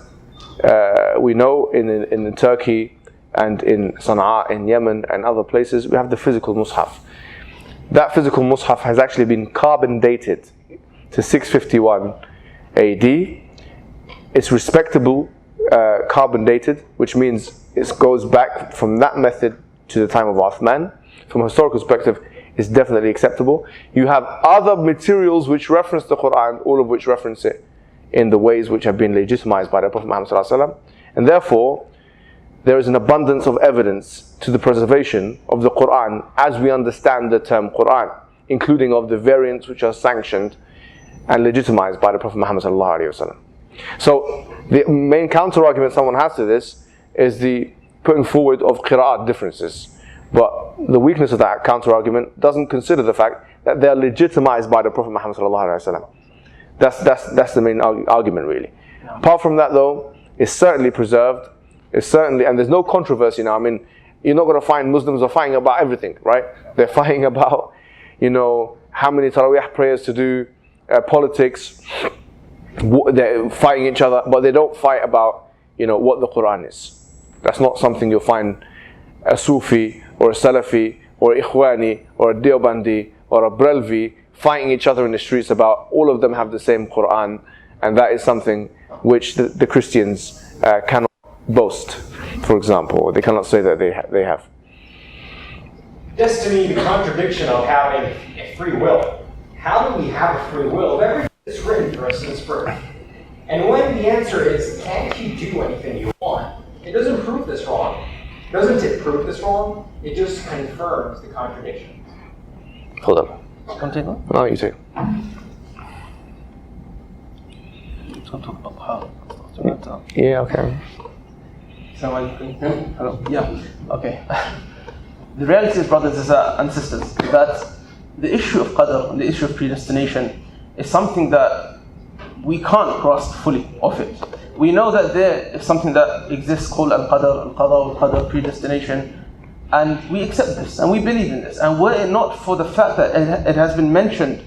we know, in Turkey and in Sana'a, in Yemen and other places, we have the physical Mus'haf. That physical Mus'haf has actually been carbon dated to 651 AD. It's respectable carbon dated, which means it goes back from that method to the time of Uthman. From a historical perspective, it's definitely acceptable. You have other materials which reference the Quran, all of which reference it in the ways which have been legitimized by the Prophet Muhammad sallallahu alaihi wasallam, and therefore there is an abundance of evidence to the preservation of the Quran as we understand the term Quran, including of the variants which are sanctioned and legitimized by the Prophet Muhammad sallallahu alaihi wasallam. So the main counter argument someone has to this is the putting forward of qira'at differences, but the weakness of that counter argument doesn't consider the fact that they are legitimized by the Prophet Muhammad sallallahu alaihi wasallam. That's the main argument, really. Apart from that though, it's certainly preserved. It's certainly, and there's no controversy now. I mean, you're not going to find Muslims are fighting about everything, right? They're fighting about, how many Taraweeh prayers to do, politics. They're fighting each other, but they don't fight about, what the Quran is. That's not something you'll find a Sufi or a Salafi or a Ikhwani or a Deobandi or a Brelvi fighting each other in the streets about. All of them have the same Quran, and that is something which the Christians cannot boast, for example. They cannot say that they have. Just to me, the contradiction of having a free will. How do we have a free will if everything is written for us since birth? And when the answer is, can't you do anything you want? It doesn't prove this wrong. Doesn't it prove this wrong? It just confirms the contradiction. Hold up. Continue. No, you take. Yeah, okay. Hello. Yeah. Okay. The reality is, brothers and sisters, that the issue of qadr and the issue of predestination is something that we can't grasp fully of it. We know that there is something that exists called al-qadr, al-qadha, al-qadr, predestination, and we accept this and we believe in this. And were it not for the fact that it has been mentioned,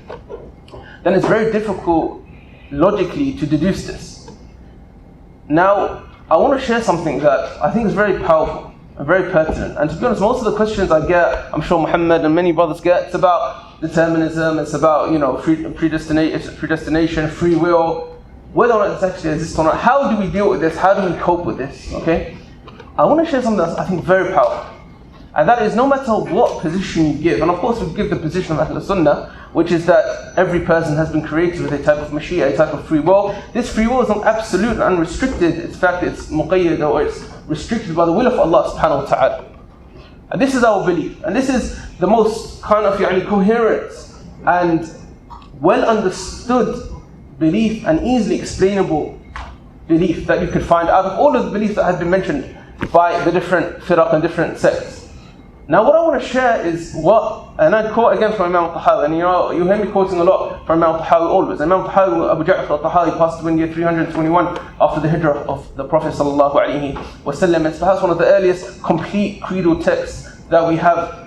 then it's very difficult logically to deduce this. Now, I want to share something that I think is very powerful and very pertinent. And to be honest, most of the questions I get, I'm sure Muhammad and many brothers get, it's about determinism, it's about predestination, free will, whether or not this actually exists or not. How do we deal with this? How do we cope with this? Okay? I want to share something that's, I think, very powerful. And that is, no matter what position you give, and of course we give the position of Ahl Sunnah, which is that every person has been created with a type of mashia, a type of free will. This free will is not absolute and unrestricted. In fact, it's muqayyad, or it's restricted by the will of Allah subhanahu wa ta'ala. And this is our belief. And this is the most kind of coherent and well understood belief and easily explainable belief that you could find out of all of the beliefs that have been mentioned by the different firaq and different sects. Now what I want to share is and I quote again from Imam al-Tahawi, and you hear me quoting a lot from Imam al-Tahawi always. Imam al-Tahawi, Abu Ja'far al-Tahawi, passed away in year 321 after the hijrah of the Prophet sallallahu alaihi wasallam. It's perhaps one of the earliest complete creedal texts that we have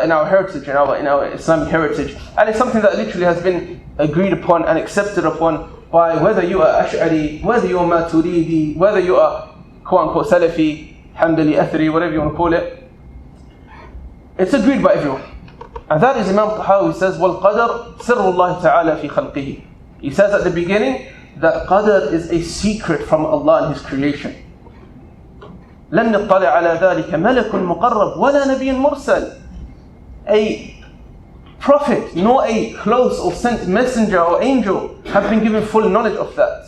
in our heritage, in our Islamic heritage. And it's something that literally has been agreed upon and accepted upon by whether you are Ash'ari, whether you are Maturidi, whether you are quote-unquote Salafi, Hanbali, Athari, whatever you want to call it. It's agreed by everyone. And that is Imam Tahawi says, وَالْقَدَرْ سِرُّ اللَّهِ تَعَالَى فِي خَلْقِهِ. He says at the beginning that qadr is a secret from Allah and His creation. لَمْ يَطَّلِعْ عَلَى ذَلِكَ مَلَكٌ مُقَرَّبٌ وَلَا نَبِيٌّ مُرْسَلٌ. A prophet, nor a close or sent messenger or angel have been given full knowledge of that.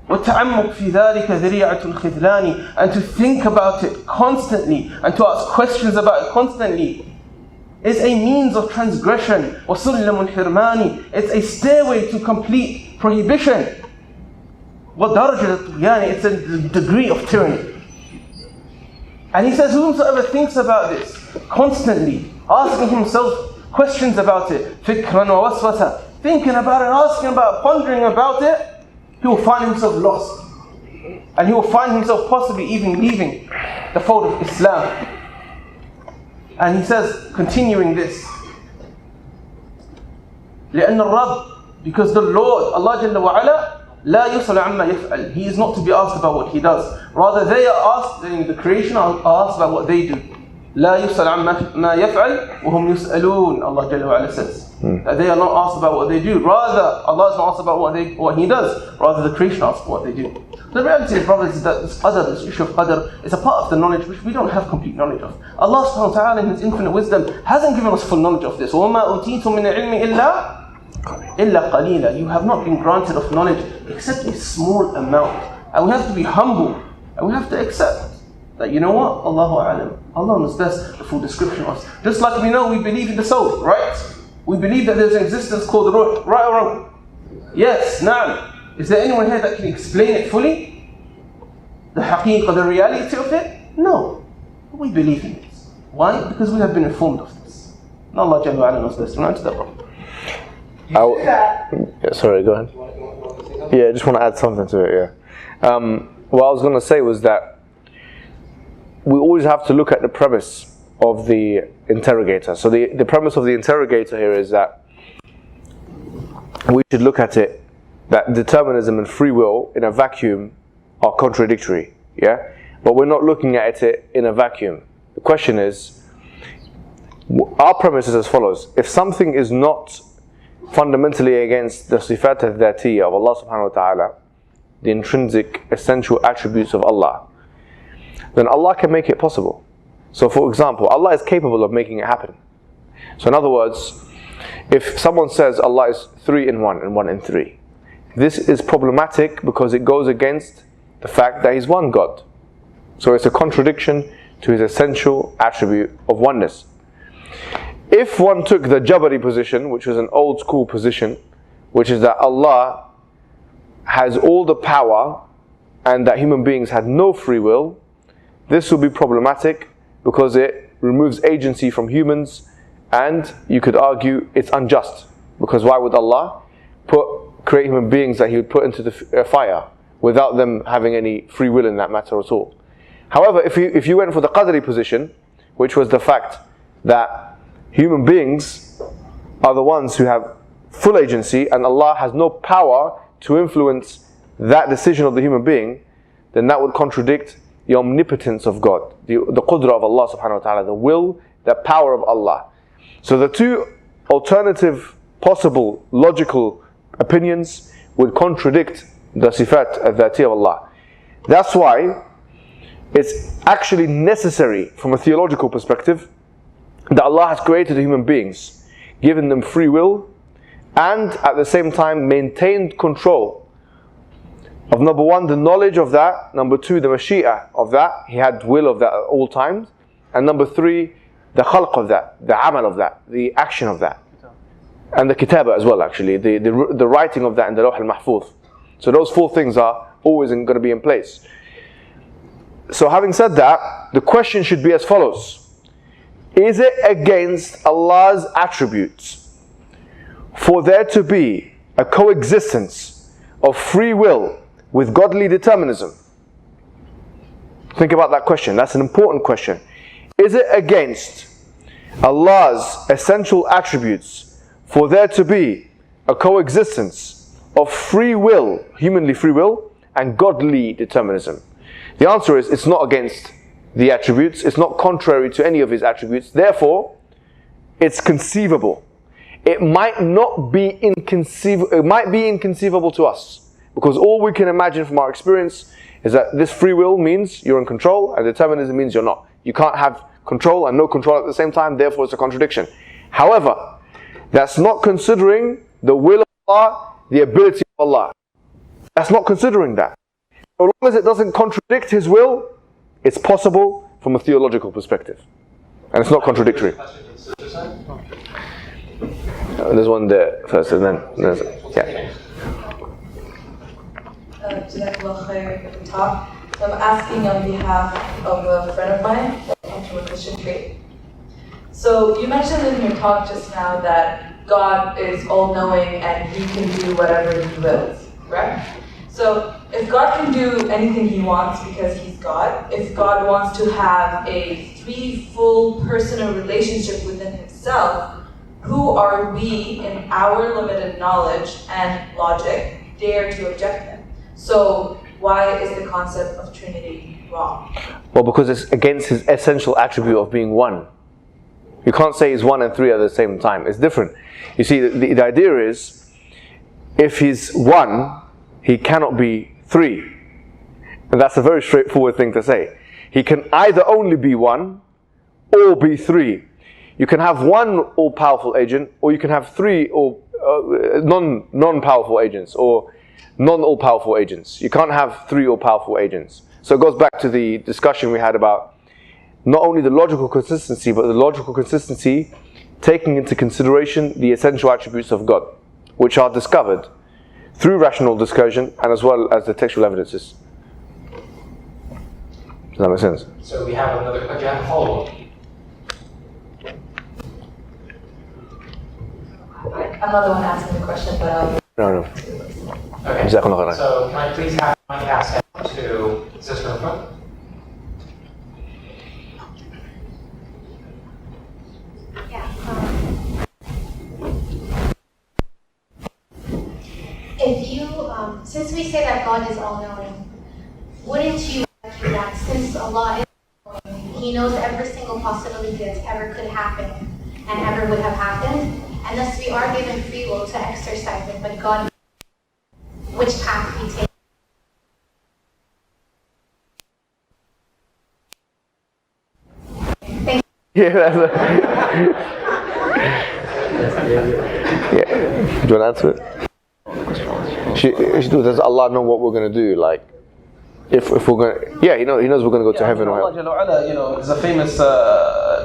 وَالتَّعَمُّقْ فِي ذَلِكَ ذِرِيعَةُ الْخِذْلَانِ. And to think about it constantly and to ask questions about it constantly is a means of transgression. وَسُلَّمُ الْحِرْمَانِ. It's a stairway to complete prohibition. وَدَرَجَةُ الطُّغْيَانِ. It's a degree of tyranny. And he says, whomsoever thinks about this constantly, asking himself questions about it, فِكْرًا وَوَسْوَسًا, thinking about it, asking about, pondering about it, he will find himself lost. And he will find himself possibly even leaving the fold of Islam. And he says, continuing this, لأن الرب, because the Lord, Allah Jalla wa Ala, لا يسأل عما يفعل. He is not to be asked about what He does. Rather, they are asked, the creation are asked about what they do. لا يسأل عما يفعل وهم يسألون. Allah Jalla wa Ala says that they are not asked about what they do. Rather, Allah is not asked about what He does. Rather, the creation asks what they do. The reality, brothers, is that this issue of qadr is a part of the knowledge which we don't have complete knowledge of. Allah subhanahu wa ta'ala in His infinite wisdom hasn't given us full knowledge of this. وَمَا أُوتِيتُم مِّنَ الْعِلْمِ إِلَّا قَلِيلًا. You have not been granted of knowledge except a small amount. And we have to be humble and we have to accept that, you know what? Allahu a'lam. Allah knows best the full description of us. Just like we know we believe in the soul, right? We believe that there's an existence called the ruh, right or wrong? Yes, na'am. Is there anyone here that can explain it fully? The haqiqah, the reality of it? No. But we believe in it. Why? Because we have been informed of this. And Allah Jalla wa Ala knows best. We'll answer that problem. Sorry, go ahead. Yeah, I just want to add something to it, yeah. What I was going to say was that we always have to look at the premise of the interrogator. So the premise of the interrogator here is that we should look at it that determinism and free will in a vacuum are contradictory, yeah? But we're not looking at it in a vacuum. The question is, our premise is as follows: if something is not fundamentally against the sifat al-dhatiyya of Allah subhanahu wa ta'ala, the intrinsic essential attributes of Allah, then Allah can make it possible. So for example, Allah is capable of making it happen. So in other words, if someone says Allah is 3 in 1 and 1 in 3, this is problematic because it goes against the fact that He's one God. So it's a contradiction to His essential attribute of oneness. If one took the Jabari position, which was an old school position, which is that Allah has all the power and that human beings had no free will, this will be problematic because it removes agency from humans, and you could argue it's unjust, because why would Allah create human beings that He would put into the fire without them having any free will in that matter at all? However, if you went for the Qadri position, which was the fact that human beings are the ones who have full agency and Allah has no power to influence that decision of the human being, then that would contradict the omnipotence of God, the qudra of Allah subhanahu wa ta'ala, the will, the power of Allah. So the two alternative possible logical opinions would contradict the sifat al-dhati of Allah. That's why it's actually necessary from a theological perspective that Allah has created human beings, given them free will, and at the same time maintained control of, number one, the knowledge of that, number two, the mashi'ah of that, He had will of that at all times, and number three, the khalq of that, the amal of that, the action of that, and the kitaba as well, actually, the writing of that in the Lawh al-Mahfuz. So those four things are always going to be in place. So having said that, the question should be as follows: is it against Allah's attributes for there to be a coexistence of free will with godly determinism? Think about that question. That's an important question. Is it against Allah's essential attributes for there to be a coexistence of free will, humanly free will, and godly determinism? The answer is, it's not against the attributes, it's not contrary to any of His attributes, therefore it's conceivable. It might not be inconceivable, it might be inconceivable to us, because all we can imagine from our experience is that this free will means you're in control and determinism means you're not. You can't have control and no control at the same time, therefore it's a contradiction. However, that's not considering the will of Allah, the ability of Allah. That's not considering that. So long as it doesn't contradict His will, it's possible from a theological perspective. And it's not contradictory. There's one there first and then there's, yeah. Jazakallah khair for the talk. I'm asking on behalf of a friend of mine that comes from a Christian faith. So you mentioned in your talk just now that God is all-knowing and He can do whatever He wills, correct? So if God can do anything He wants because He's God, if God wants to have a full personal relationship within Himself, who are we in our limited knowledge and logic dare to object Him? So why is the concept of Trinity wrong? Well, because it's against His essential attribute of being one. You can't say He's 1 and 3 at the same time. It's different. You see, the idea is, if He's 1, He cannot be 3. And that's a very straightforward thing to say. He can either only be 1 or be 3. You can have one all-powerful agent, or you can have 3 non-powerful agents, or non-all-powerful agents. You can't have 3 all-powerful agents. So it goes back to the discussion we had about not only the logical consistency, but the logical consistency taking into consideration the essential attributes of God, which are discovered through rational discussion and as well as the textual evidences. Does that make sense? So we have another question. Do you have a follow-up? I'm not the one asking the question, but No. Okay. Jazakallah khairan. So can I please have my pass down to Sister in front? If you, since we say that God is all-knowing, wouldn't you argue that since Allah is all-knowing, He knows every single possibility that ever could happen and ever would have happened, and thus we are given free will to exercise it, but God knows which path we take. Thank you. Yeah, that's yeah. Do you want to answer it? Does Allah know what we're going to do? Like, if we're going to, yeah, He knows we're going to go to heaven or Allah hell. Jalla wa'ala, there's a famous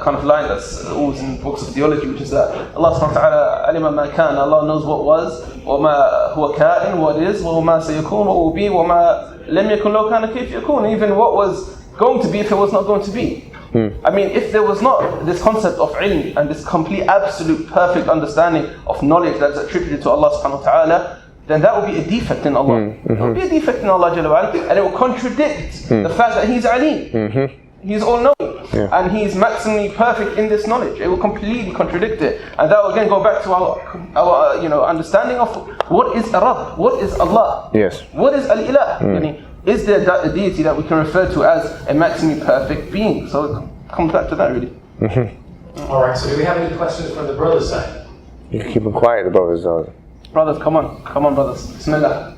kind of line that's always in books of theology, which is that Allah subhanahu wa ta'ala alima ma kana, Allah knows what was, wa ma huwa ka'in, what is, wa ma sayakun, what will be, wa ma lam yakun law kana kayf yakun, even what was going to be if it was not going to be. I mean, if there was not this concept of ilm and this complete, absolute, perfect understanding of knowledge that's attributed to Allah subhanahu wa ta'ala, then that would be a defect in Allah. It would be a defect in Allah Jalla wa'ala, and it will contradict the fact that He's Alim. He's all-knowing, and He's maximally perfect in this knowledge. It will completely contradict it, and that will again go back to our understanding of what is a Rabb, what is Allah, Yes. what is Al-Ilah. Is there a deity that we can refer to as a maximally perfect being? So it comes back to that really. Alright, so do we have any questions from the brother's side? You can keep them quiet, the brothers. Brothers, come on brothers. Bismillah.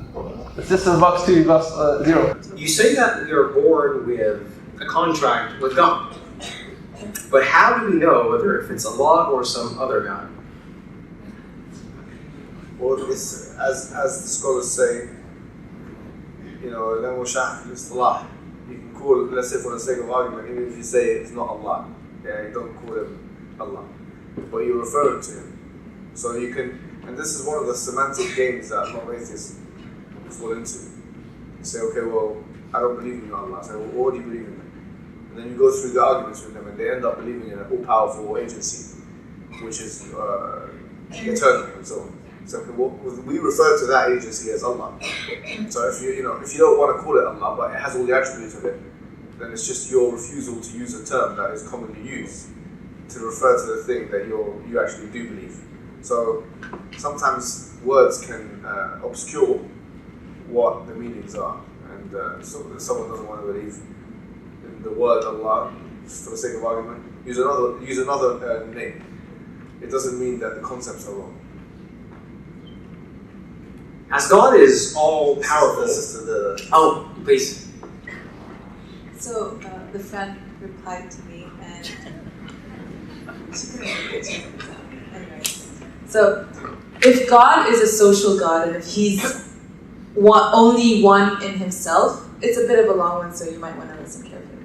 The sisters box 2, box 0. You say that we are born with a contract with God. But how do we know whether if it's Allah or some other God? Well, it's, as the scholars say, لَمْ وَشَعْفِ الْإِصْطِلَاحِ. You can call it, let's say for the sake of argument, even if you say it's not Allah, you don't call him Allah, but you're referring to him. So you can, and this is one of the semantic games that a lot of atheists fall into. You say, okay, well, I don't believe in Allah. I say, well, what do you believe in? And then you go through the arguments with them, and they end up believing in an all-powerful agency, which is eternal and so on. So we refer to that agency as Allah. So if you don't want to call it Allah, but it has all the attributes of it, then it's just your refusal to use a term that is commonly used to refer to the thing that you actually do believe. So sometimes words can obscure what the meanings are, and so if someone doesn't want to believe in the word Allah, just for the sake of argument, use another name. It doesn't mean that the concepts are wrong. As God is all powerful. Oh, please. So the friend replied to me, and anyway. So if God is a social God, and if He's only one in Himself, it's a bit of a long one, so you might want to listen carefully.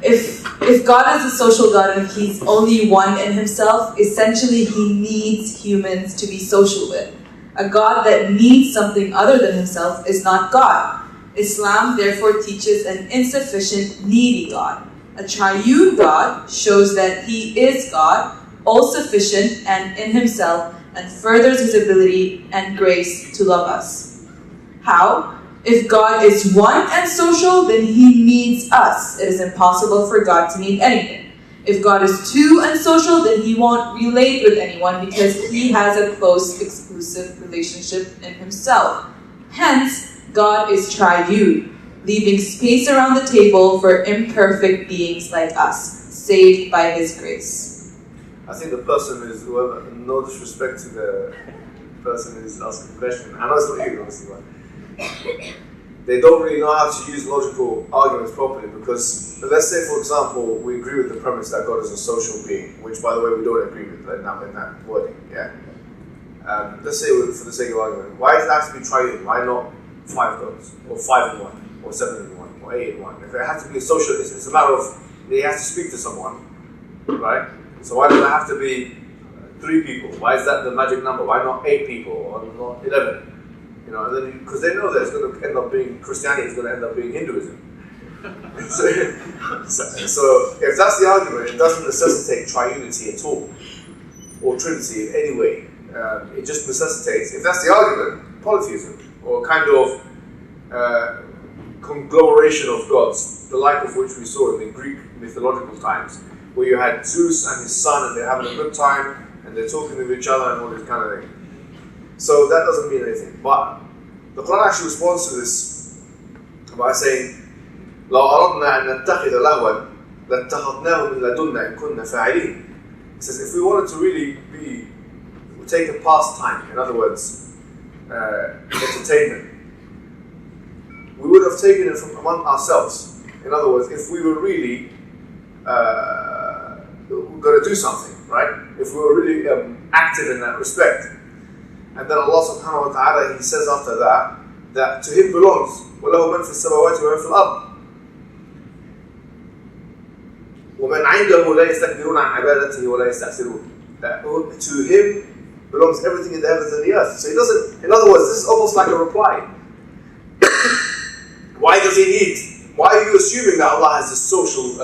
If God is a social God and He's only one in Himself, essentially He needs humans to be social with. A God that needs something other than Himself is not God. Islam therefore teaches an insufficient, needy God. A triune God shows that He is God, all-sufficient and in Himself, and furthers His ability and grace to love us. How? If God is one and social, then He needs us. It is impossible for God to need anything. If God is two and social, then He won't relate with anyone because He has a close, exclusive relationship in Himself. Hence, God is triune, leaving space around the table for imperfect beings like us, saved by His grace. I think the person is, whoever, no disrespect to the person who's asking the question, I know it's not you, obviously, but they don't really know how to use logical arguments properly, because let's say, for example, we agree with the premise that God is a social being, which, by the way, we don't agree with in that wording, yeah? Let's say, for the sake of argument, why does it have to be triune? Why not 5 gods, or 5 in 1, or 7 in 1, or 8 in 1? If it has to be a social, it's a matter of, he has to speak to someone, right? So why does it have to be 3 people? Why is that the magic number? Why not 8 people, or not 11? And then, because they know that it's going to end up being Christianity, is going to end up being Hinduism. So if that's the argument, it doesn't necessitate triunity at all, or Trinity in any way. it just necessitates, if that's the argument, polytheism, or kind of conglomeration of gods, the like of which we saw in the Greek mythological times, where you had Zeus and his son and they're having a good time and they're talking with each other and all this kind of thing. So that doesn't mean anything. But the Quran actually responds to this by saying, لو أردنا أن نتخذ لهوا لاتخذناه من لدنا إن كنا فاعلين. It says if we wanted to really take a pastime, in other words, entertainment, we would have taken it from among ourselves. In other words, if we were really going to do something, right? If we were really active in that respect. And then Allah subhanahu wa ta'ala, He says after that to Him belongs وَلَهُ مَنْ فِي السَّمَاوَاتِ وَمَنْ فِي الْأَرْضِ وَمَنْ عِنْدَهُ لَا يَسْتَكْبِرُونَ عَنْ عِبَادَتِهِ وَلَا يَسْتَحْسِرُونَ To Him belongs everything in the heavens and the earth. So He doesn't, in other words, this is almost like a reply. Why does He need? Why are you assuming that Allah has this social,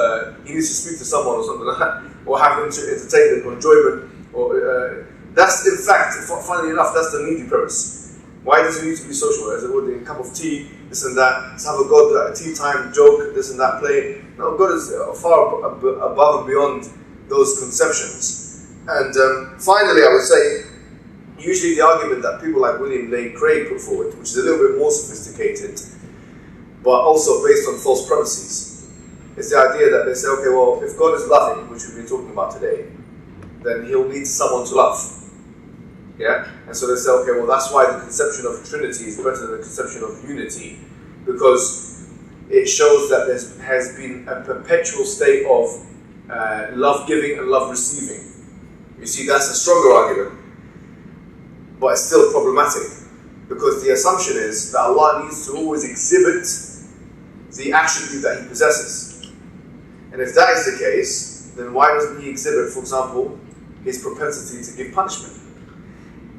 He needs to speak to someone or something like that, or have entertainment or enjoyment, or that's in fact, funnily enough, that's the needy premise. Why does He need to be social? As it would a cup of tea, this and that. Let's have a God, a tea time joke, this and that, play. No, God is far above and beyond those conceptions. And finally, I would say, usually the argument that people like William Lane Craig put forward, which is a little bit more sophisticated, but also based on false premises, is the idea that they say, okay, well, if God is loving, which we've been talking about today, then He'll need someone to love. Yeah? And so they say, okay, well, that's why the conception of Trinity is better than the conception of unity, because it shows that there has been a perpetual state of love giving and love receiving. You see, that's a stronger argument, but it's still problematic, because the assumption is that Allah needs to always exhibit the attribute that He possesses. And if that is the case, then why doesn't He exhibit, for example, His propensity to give punishment?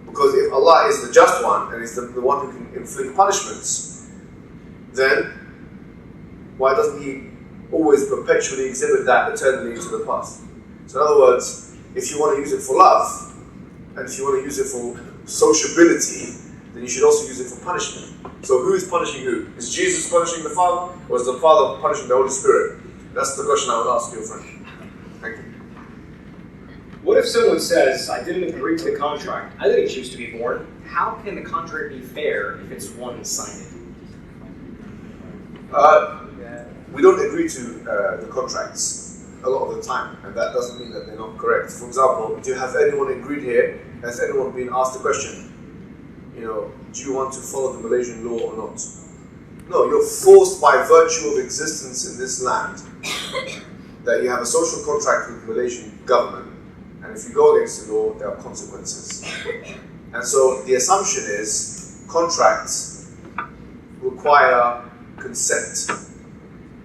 Because if Allah is the just one, and is the one who can inflict punishments, then why doesn't He always perpetually exhibit that eternally into the past? So in other words, if you want to use it for love, and if you want to use it for sociability, then you should also use it for punishment. So who is punishing who? Is Jesus punishing the Father, or is the Father punishing the Holy Spirit? That's the question I would ask your friend. Thank you. What if someone says, I didn't agree to the contract, I didn't choose to be born? How can the contract be fair if it's one-sided? We don't agree to the contracts a lot of the time, and that doesn't mean that they're not correct. For example, have anyone agreed here? Has anyone been asked a question? Do you want to follow the Malaysian law or not? No, you're forced by virtue of existence in this land that you have a social contract with the Malaysian government, and if you go against the law, there are consequences. And so the assumption is contracts require consent.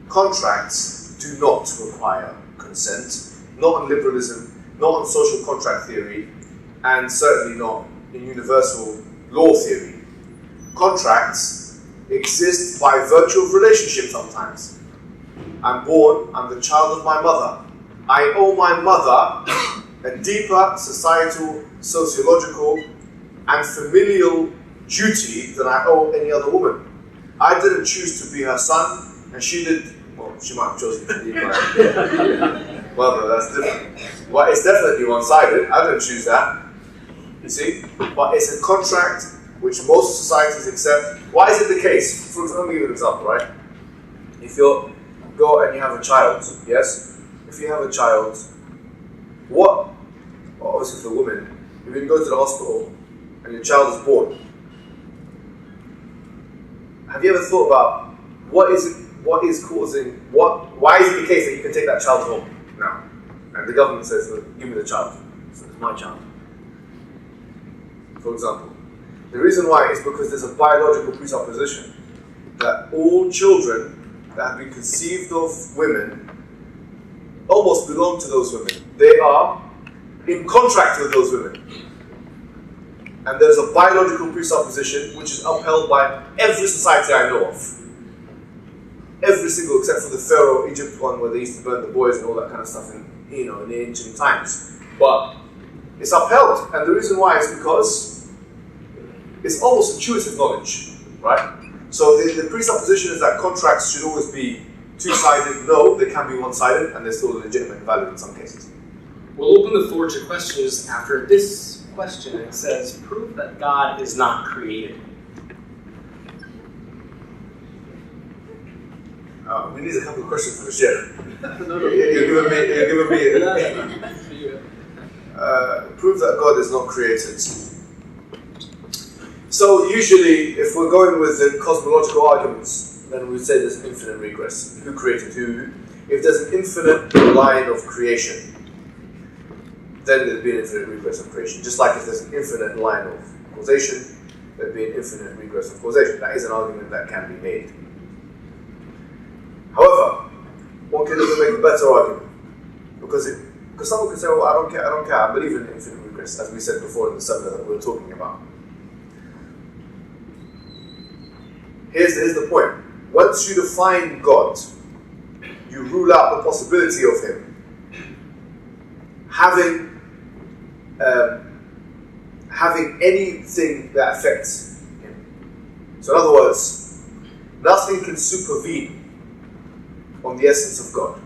Contracts do not require consent, not on liberalism, not on social contract theory, and certainly not in universal law theory. Contracts exist by virtue of relationship sometimes. I'm born, I'm the child of my mother. I owe my mother a deeper societal, sociological, and familial duty than I owe any other woman. I didn't choose to be her son, and she did. Well, she might have chosen to be my mother, that's different. But it's definitely one-sided. I didn't choose that. You see? But it's a contract which most societies accept. Why is it the case? For example, let me give you an example, right? If you go and you have a child, yes? If you have a child, well, obviously for women, if you go to the hospital and your child is born, have you ever thought about why is it the case that you can take that child home now? And the government says, look, give me the child. So it's my child. For example. The reason why is because there's a biological presupposition that all children that have been conceived of women almost belong to those women. They are in contract with those women. And there's a biological presupposition which is upheld by every society I know of. Every single, except for the Pharaoh Egypt one where they used to burn the boys and all that kind of stuff in the ancient times. But It's upheld, and the reason why is because it's almost intuitive knowledge, right? So the presupposition is that contracts should always be two-sided. No, they can be one-sided, and they're still legitimate and valid in some cases. We'll open the floor to questions after this question. It says, prove that God is not created. We need a couple of questions for the share. You're giving me prove that God is not created. So usually, if we're going with the cosmological arguments, then we say there's infinite regress. Who created who? If there's an infinite line of creation, then there'd be an infinite regress of creation. Just like if there's an infinite line of causation, there'd be an infinite regress of causation. That is an argument that can be made. However, one can even make a better argument. Because someone can say, well, I don't care, I believe in infinite regress, as we said before in the seminar that we were talking about. Here's the point. Once you define God, you rule out the possibility of Him having anything that affects Him. So in other words, nothing can supervene on the essence of God.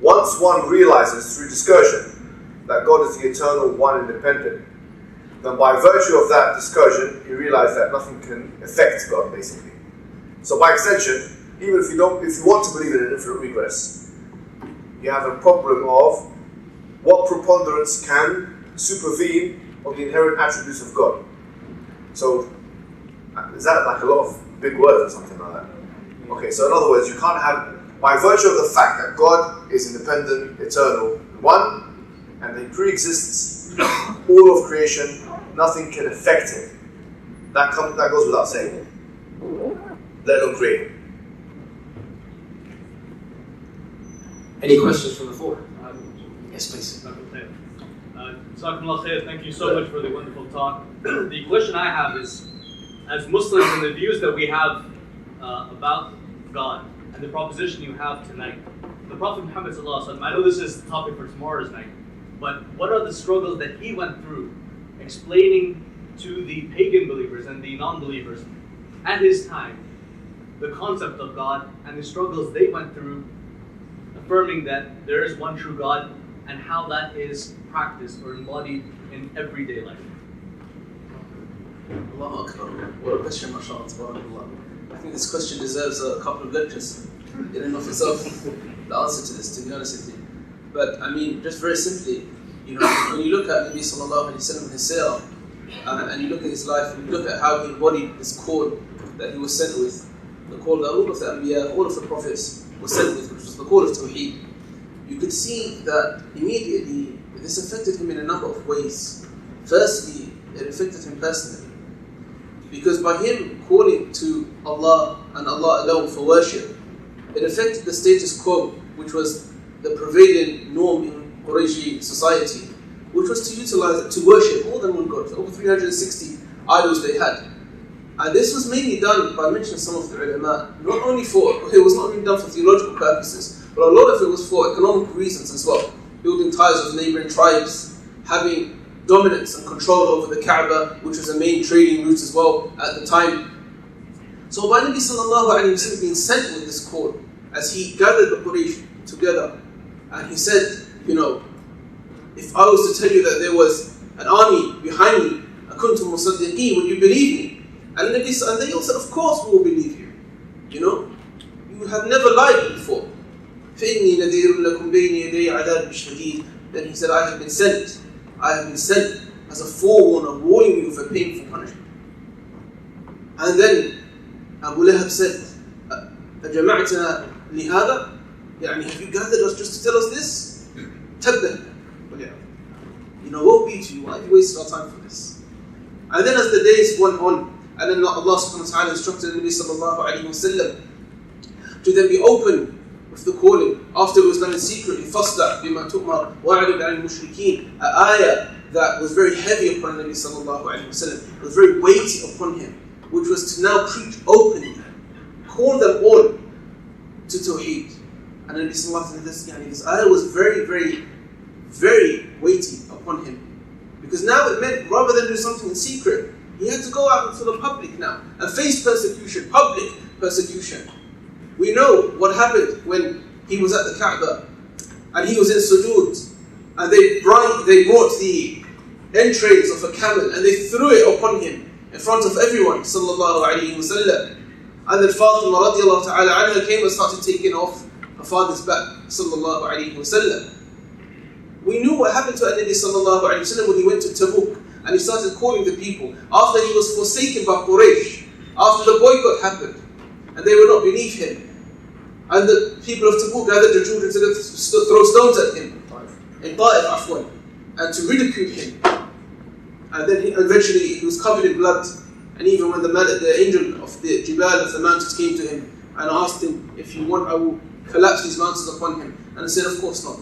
Once one realizes through discursion that God is the eternal one independent, then by virtue of that discursion, you realize that nothing can affect God, basically. So by extension, even if you want to believe in an infinite regress, you have a problem of what preponderance can supervene on the inherent attributes of God. So, is that like a lot of big words or something like that? Okay, so in other words, you can't have, by virtue of the fact that God is independent, eternal, one, and He pre-exists all of creation, nothing can affect Him. That goes without saying. Let Him create. Any questions from the floor? Yes, please. Jazakumullah khair, thank you so much for the wonderful talk. The question I have is, as Muslims and the views that we have about God and the proposition you have tonight, the Prophet Muhammad sallallahu alaihi wasallam, I know this is the topic for tomorrow's night, but what are the struggles that he went through explaining to the pagan believers and the non-believers at his time the concept of God and the struggles they went through affirming that there is one true God and how that is practiced or embodied in everyday life? Allahu Akbar. What a question, mashallah, tabarakallah. I think this question deserves a couple of lectures in and of itself, the answer to this, to be honest with you. But I mean, just very simply, when you look at Nabi sallallahu alayhi wa sallam, his seerah, and you look at his life, and you look at how he embodied this call that he was sent with, the call that all of the Anbiya, all of the prophets were sent with, which was the call of Tawheed, you could see that immediately this affected him in a number of ways. Firstly, it affected him personally. Because by him calling to Allah and Allah alone for worship, it affected the status quo, which was the prevailing norm in Qurayshi society, which was to utilize it to worship more than one God. Over 360 idols they had. And this was mainly done, by mentioning some of the ulama, it was not only done for theological purposes, but a lot of it was for economic reasons as well. Building ties with neighboring tribes, having dominance and control over the Kaaba, which was a main trading route as well at the time. So by Nabi sallallahu alayhi wa sallam being sent with this call, as he gathered the Quraysh together, and he said, if I was to tell you that there was an army behind me, akuntum musaddiqeen, would you believe me? And they all said, of course we will believe you. You have never lied before. فَإِنِّي نَذِيرٌ لَكُمْ بَيْنِ يَدَيْ عَذَابٍ شَدِيدٍ. Then he said, I have been sent as a forewarner, warning you of a painful punishment. And then Abu Lahab said, أَجَمَعْتَنَا لِهَذَا? Have you gathered us just to tell us this? تَبَّهْ. Woe be to you, why have you wasted our time for this? And then as the days went on, and then Allah subhanahu wa ta'ala instructed Nabi sallallahu alayhi wa sallam to then be open with the calling. After it was done in secret, فَاصْدَعْ بِمَا تُؤْمَرْ وَأَعْرِضْ عَنِ الْمُشْرِكِينَ, an ayah that was very heavy upon Nabi sallallahu alayhi wa sallam, was very weighty upon him, which was to now preach openly, call them all to Tawheed. And Nabi sallallahu alayhi wa sallam, this ayah was very, very, very weighty upon him. do something in secret. He had to go out into the public now and face persecution, public persecution. We know what happened when he was at the Kaaba and he was in sujood, and they brought the entrails of a camel and they threw it upon him in front of everyone, sallallahu alayhi wasallam. And then Fatima radiallahu ta'ala anha came and started taking off her father's back, sallallahu alayhi wasallam. We knew what happened to Nabi sallallahu alayhi wasallam when he went to Tabuk and he started calling the people after he was forsaken by Quraysh, after the boycott happened and they would not believe him. And the people of Tabuk gathered their children to throw stones at him in Ta'if, afwan, and to ridicule him. And then eventually he was covered in blood. And even when the angel of the Jibal, of the mountains, came to him and asked him, if you want, I will collapse these mountains upon him. And he said, of course not.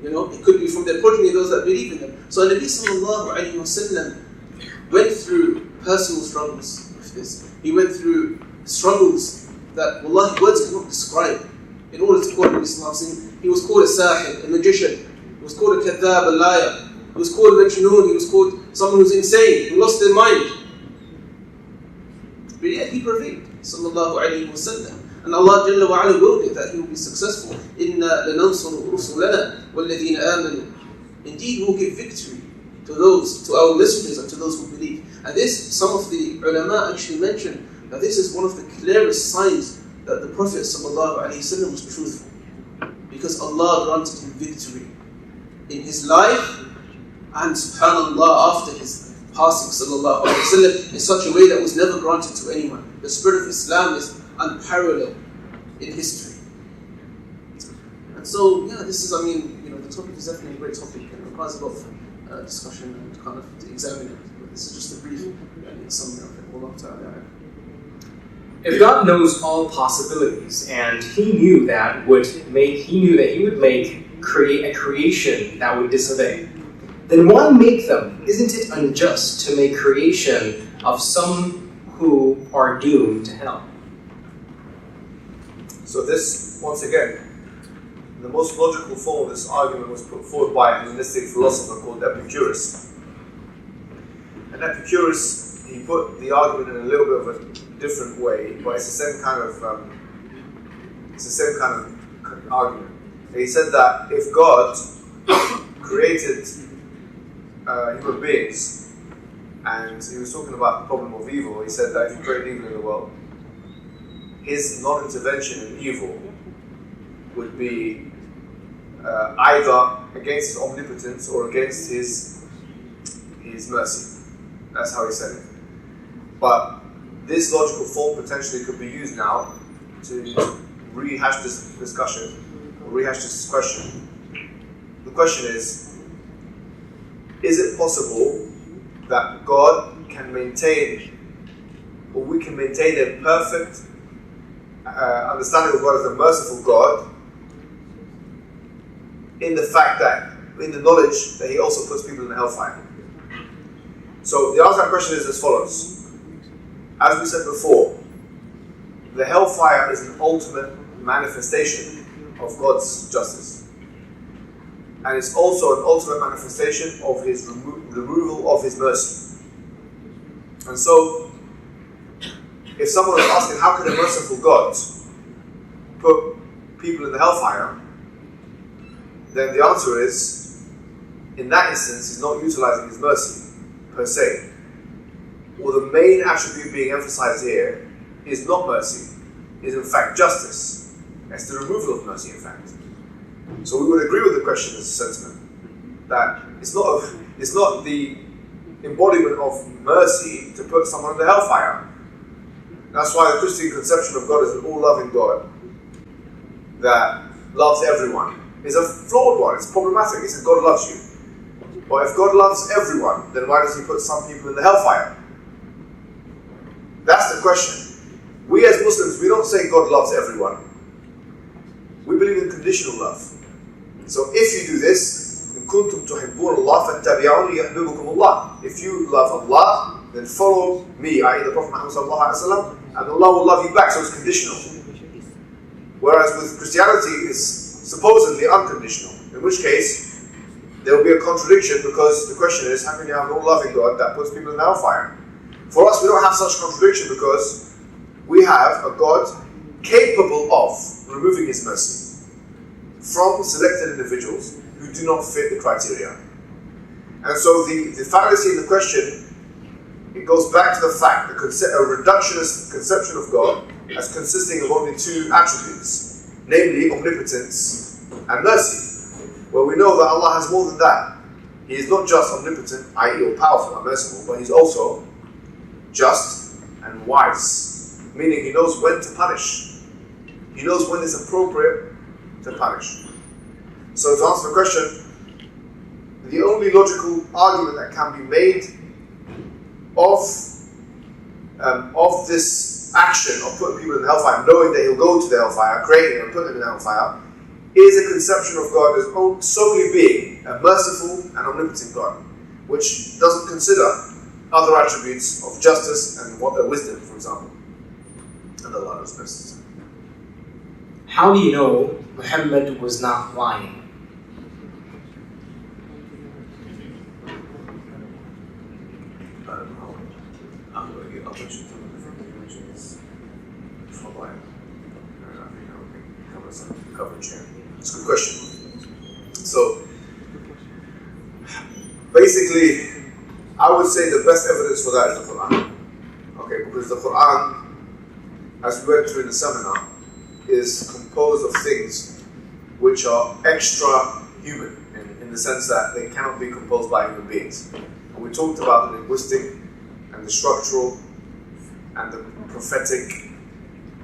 You know, it could be from their progeny, those that believe in them. So Nabi sallallahu alayhi wa sallam went through personal struggles with this. He went through struggles that, wallahi, words cannot describe. In order to call him Islam, he was called a sahib, a magician. He was called a kadhab, a liar. He was called majnoon. He was called someone who was insane, who lost their mind. But yet he prevailed, sallallahu alayhi wa sallam. And Allah Jalla wa Ala willed it that he will be successful. Inna lanansuru rusulana walladhina amanu. Indeed, we will give victory to our messengers and to those who believe. And this, some of the ulama actually mentioned that this is one of the clearest signs that the Prophet sallallahu alayhi wa sallam was truthful. Because Allah granted him victory in his life and subhanallah after his passing sallallahu alayhi wa sallam in such a way that was never granted to anyone. The spirit of Islam is unparalleled in history. And so, yeah, this is, the topic is definitely a great topic and requires a lot of discussion and kind of to examine it. But this is just a brief summary of it. Wallahu ta'ala. If God knows all possibilities and He knew that He would create a creation that would disobey, then why make them? Isn't it unjust to make creation of some who are doomed to hell? So this, once again, the most logical form of this argument was put forward by a Hellenistic philosopher called Epicurus. And Epicurus, he put the argument in a little bit of a different way, but it's the same kind of argument. He said that if God created human beings, and he was talking about the problem of evil, he said that if you create evil in the world, his non-intervention in evil would be either against his omnipotence or against his mercy. That's how he said it. But this logical form potentially could be used now to rehash this discussion, or rehash this question. The question is it possible that God can maintain, or we can maintain a perfect understanding of God as a merciful God in the knowledge that He also puts people in the hellfire? So the answer to that question is as follows. As we said before, the hellfire is an ultimate manifestation of God's justice. And it's also an ultimate manifestation of His removal of His mercy. And so, if someone is asking, how can a merciful God put people in the hellfire? Then the answer is, in that instance, He's not utilizing His mercy, per se. Or the main attribute being emphasized here is not mercy, is in fact justice. It's the removal of mercy, in fact. So we would agree with the questioner's sentiment that it's not the embodiment of mercy to put someone in the hellfire. That's why the Christian conception of God as an all-loving God that loves everyone is a flawed one. It's problematic. It says God loves you. But if God loves everyone, then why does He put some people in the hellfire? That's the question. We as Muslims, we don't say God loves everyone. We believe in conditional love. So if you do this, if you love Allah, then follow me, i.e. the Prophet Muhammad sallallahu alaihi wasallam, and Allah will love you back. So it's conditional. Whereas with Christianity, it's supposedly unconditional. In which case, there will be a contradiction, because the question is, how can you have an all-loving God that puts people in the hellfire? For us, we don't have such contradiction, because we have a God capable of removing His mercy from selected individuals who do not fit the criteria. And so the fallacy in the question, it goes back to the fact that a reductionist conception of God as consisting of only two attributes, namely omnipotence and mercy, where we know that Allah has more than that. He is not just omnipotent, i.e. all powerful and merciful, but He's also just and wise, meaning He knows when to punish. He knows when it's appropriate to punish. So to answer the question, the only logical argument that can be made of this action of putting people in the hellfire, knowing that He'll go to the hellfire, creating them and putting them in the hellfire, is a conception of God as solely being a merciful and omnipotent God, which doesn't consider other attributes of justice and wisdom, for example. And Allah knows best. How do you know Muhammad was not lying? It's a good question. So, basically, I would say the best evidence for that is the Quran. Okay, because the Quran, as we went through in the seminar, is composed of things which are extra human, in the sense that they cannot be composed by human beings. And we talked about the linguistic and the structural and the prophetic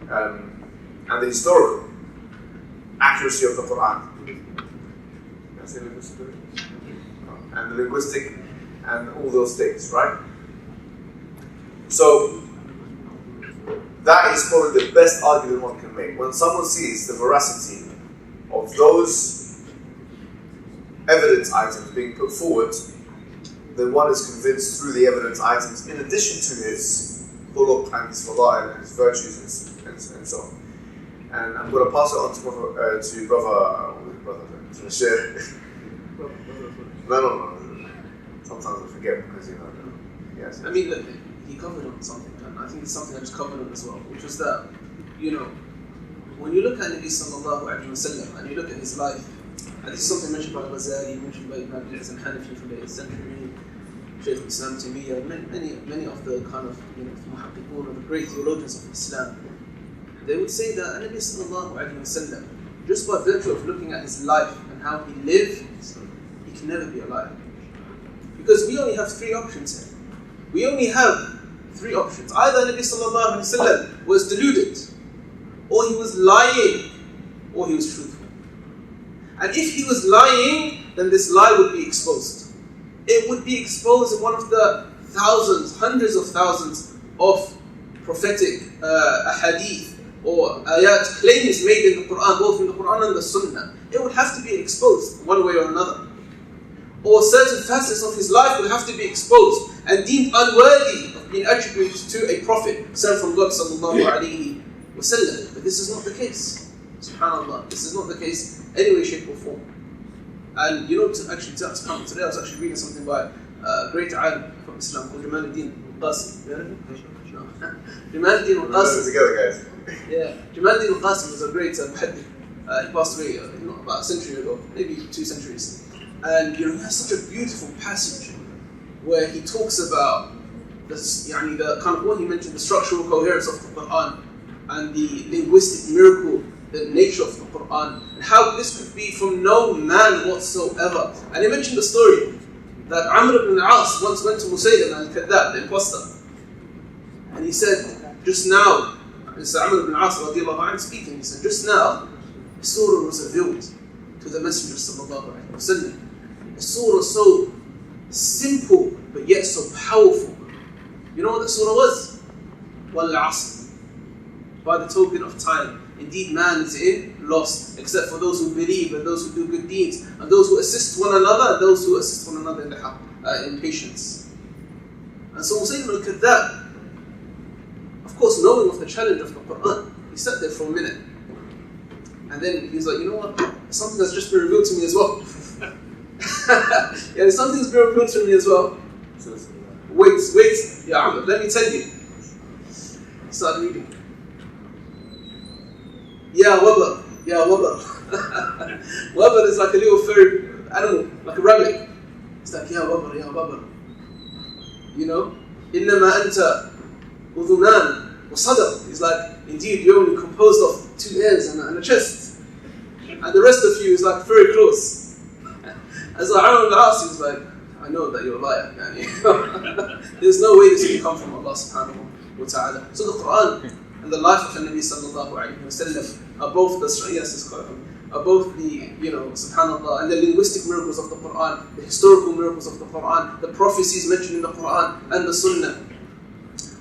and the historical accuracy of the Quran. Can I say linguistic? And the linguistic and all those things, right? So that is probably the best argument one can make. When someone sees the veracity of those evidence items being put forward, then one is convinced through the evidence items, in addition to his khuluq and his fada'il and his virtues and so on. And I'm going to pass it on to brother, to the Sheikh. No. Sometimes I forget because, yes. I mean, look, he covered on something, and I think it's something I just covered on as well, which was that, when you look at Nabi sallallahu alayhi wa sallam, and you look at his life, and this is something mentioned by Ghazali, mentioned by Ibn Abdul and Hanafi from the 8th century, Shaykh Islam Taymiyyah, many of the kind of, muhaqqiqun, the great theologians of Islam, they would say that Nabi sallallahu alayhi wa sallam, just by virtue of looking at his life and how he lived, he can never be a liar. Because we only have three options here. We only have three options. Either Nabi sallallahu alayhi wa sallam was deluded, or he was lying, or he was truthful. And if he was lying, then this lie would be exposed. It would be exposed in one of the thousands, hundreds of thousands of prophetic ahadith or ayat claims made in the Quran, both in the Quran and the Sunnah. It would have to be exposed one way or another. Or certain facets of his life will have to be exposed and deemed unworthy of being attributed to a prophet sent from God sallallahu alayhi wa sallam. But this is not the case. SubhanAllah. This is not the case any way, shape or form. And to come today, I was actually reading something by a great alim from Islam called Jamaluddin al-Qasim. Jamaluddin al-Qasim. Together, guys. Yeah, Jamaluddin al-Qasim was a great muhaddith. He passed away about a century ago, maybe 2 centuries. And he has such a beautiful passage where he talks about this, the kind of what he mentioned, the structural coherence of the Quran and the linguistic miracle, the nature of the Quran, and how this could be from no man whatsoever. And he mentioned the story that Amr ibn al-As once went to Musaylim al-Kadhab, the imposter, and he said, just now, this is Amr ibn al-As radiallahu anhu speaking, he said, just now, a surah was revealed to the Messenger sallallahu alayhi wa sallam. A surah so simple but yet so powerful. You know what that surah was? Wal Asr. By the token of time, indeed man is in lost, except for those who believe and those who do good deeds, and those who assist one another, and those who assist one another in patience. And so Musaylim al-Kadhab, of course, knowing of the challenge of the Quran, he sat there for a minute, and then he was like, you know what? Something has just been revealed to me as well. Yeah, something's very appealed to me as well. So, wait, yeah, Ahmed, let me tell you. Start reading. Yeah, Wabba. Wabba is like a little furry animal, like a rabbit. It's like, yeah, Wabba. You know? إِنَّمَا أَنْتَ أُذُنَانِ وَصَدَرٍ. It's like, indeed, you're only composed of 2 ears and a chest. And the rest of you is like furry claws. As Aaron al-As is like, I know that you're a liar. There's no way this can come from Allah subhanahu wa ta'ala. So the Quran and the life of the Nabi sallallahu alayhi wa sallam are both the, subhanAllah, and the linguistic miracles of the Quran, the historical miracles of the Quran, the prophecies mentioned in the Quran, and the Sunnah.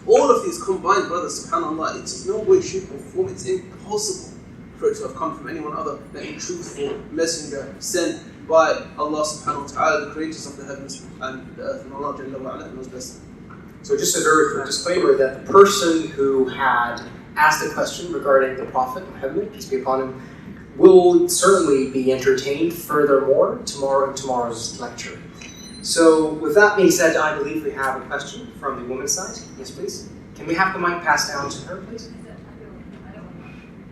All of these combined, brothers, subhanAllah, it is no way, shape, or form, it's impossible for it to have come from anyone other than a truthful messenger sent by Allah subhanahu wa ta'ala, the creators of the heavens and the earth, and Allah Jalla wa Ala knows best. So just a very quick disclaimer that the person who had asked a question regarding the Prophet Muhammad, peace be upon him, will certainly be entertained furthermore tomorrow in tomorrow's lecture. So with that being said, I believe we have a question from the woman's side. Yes, please. Can we have the mic passed down to her, please?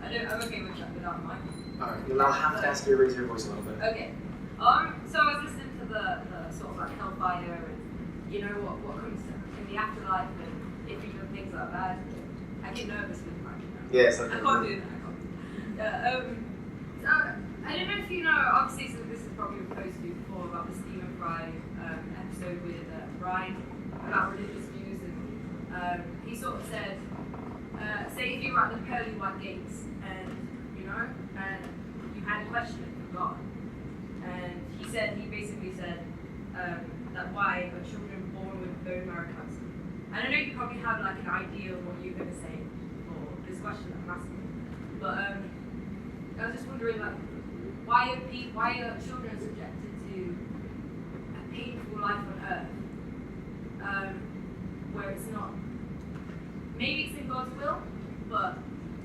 I'm okay with that without mic. Alright, you'll now have to ask you to raise your voice a little bit. Okay. So I was listening to the sort of like hellfire and what comes in the afterlife and if things like that. I get nervous with mic. Yes, I can't do that. So I don't know if you know, obviously this is probably supposed to be before about the Stephen Fry episode with Brian about religious views and he sort of said, say if you were at the pearly white gates and you had a question for God, and he basically said that why are children born with bone marrow cancer? And I know you probably have like an idea of what you're going to say for this question that I'm asking, but I was just wondering like why are children subjected to a painful life on earth where it's not? Maybe it's in God's will, but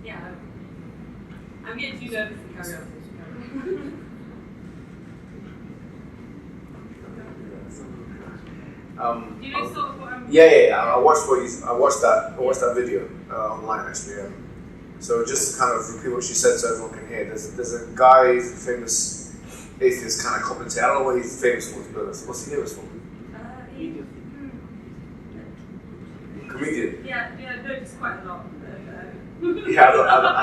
yeah, I'm getting too nervous to carry on. Do you know sort of what I'm? Yeah. I watched that video online actually. So just to kind of repeat what she said so everyone can hear. There's a guy, he's a famous atheist kind of commentator. I don't know what he's famous for, to be honest. What's he famous for? Comedian. Yeah, no, just quite a lot. Yeah, I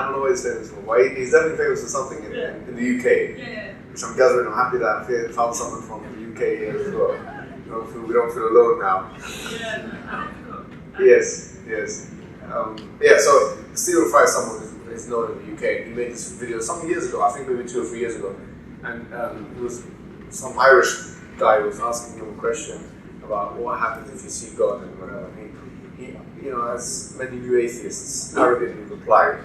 don't know what he's famous for. But he's definitely famous for something in the UK. Yeah. Which I'm gathering. I'm happy that I found someone from the UK here as well. We don't feel alone now. Yeah. Yes. So Stephen Fry is someone who is known in the UK. He made this video some years ago, I think maybe 2 or 3 years ago, and it was some Irish guy who was asking him a question about what happens if you see God and whatever. He as many new atheists arrogantly replied,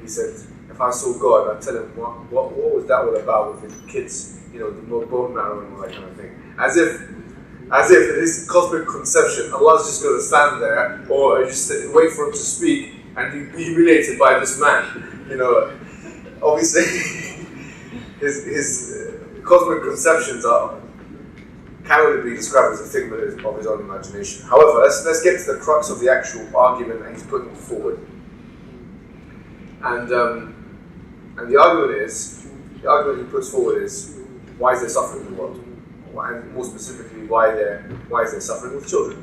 he said, if I saw God, I'd tell him what was that all about with the kids, the bone marrow and all that kind of thing. As if in his cosmic conception, Allah's just going to stand there or just wait for him to speak and be humiliated by this man. Obviously, his cosmic conceptions can only be described as a figment of his own imagination. However, let's get to the crux of the actual argument that he's putting forward. And the argument he puts forward is, why is there suffering in the world? And more specifically, why is there suffering with children?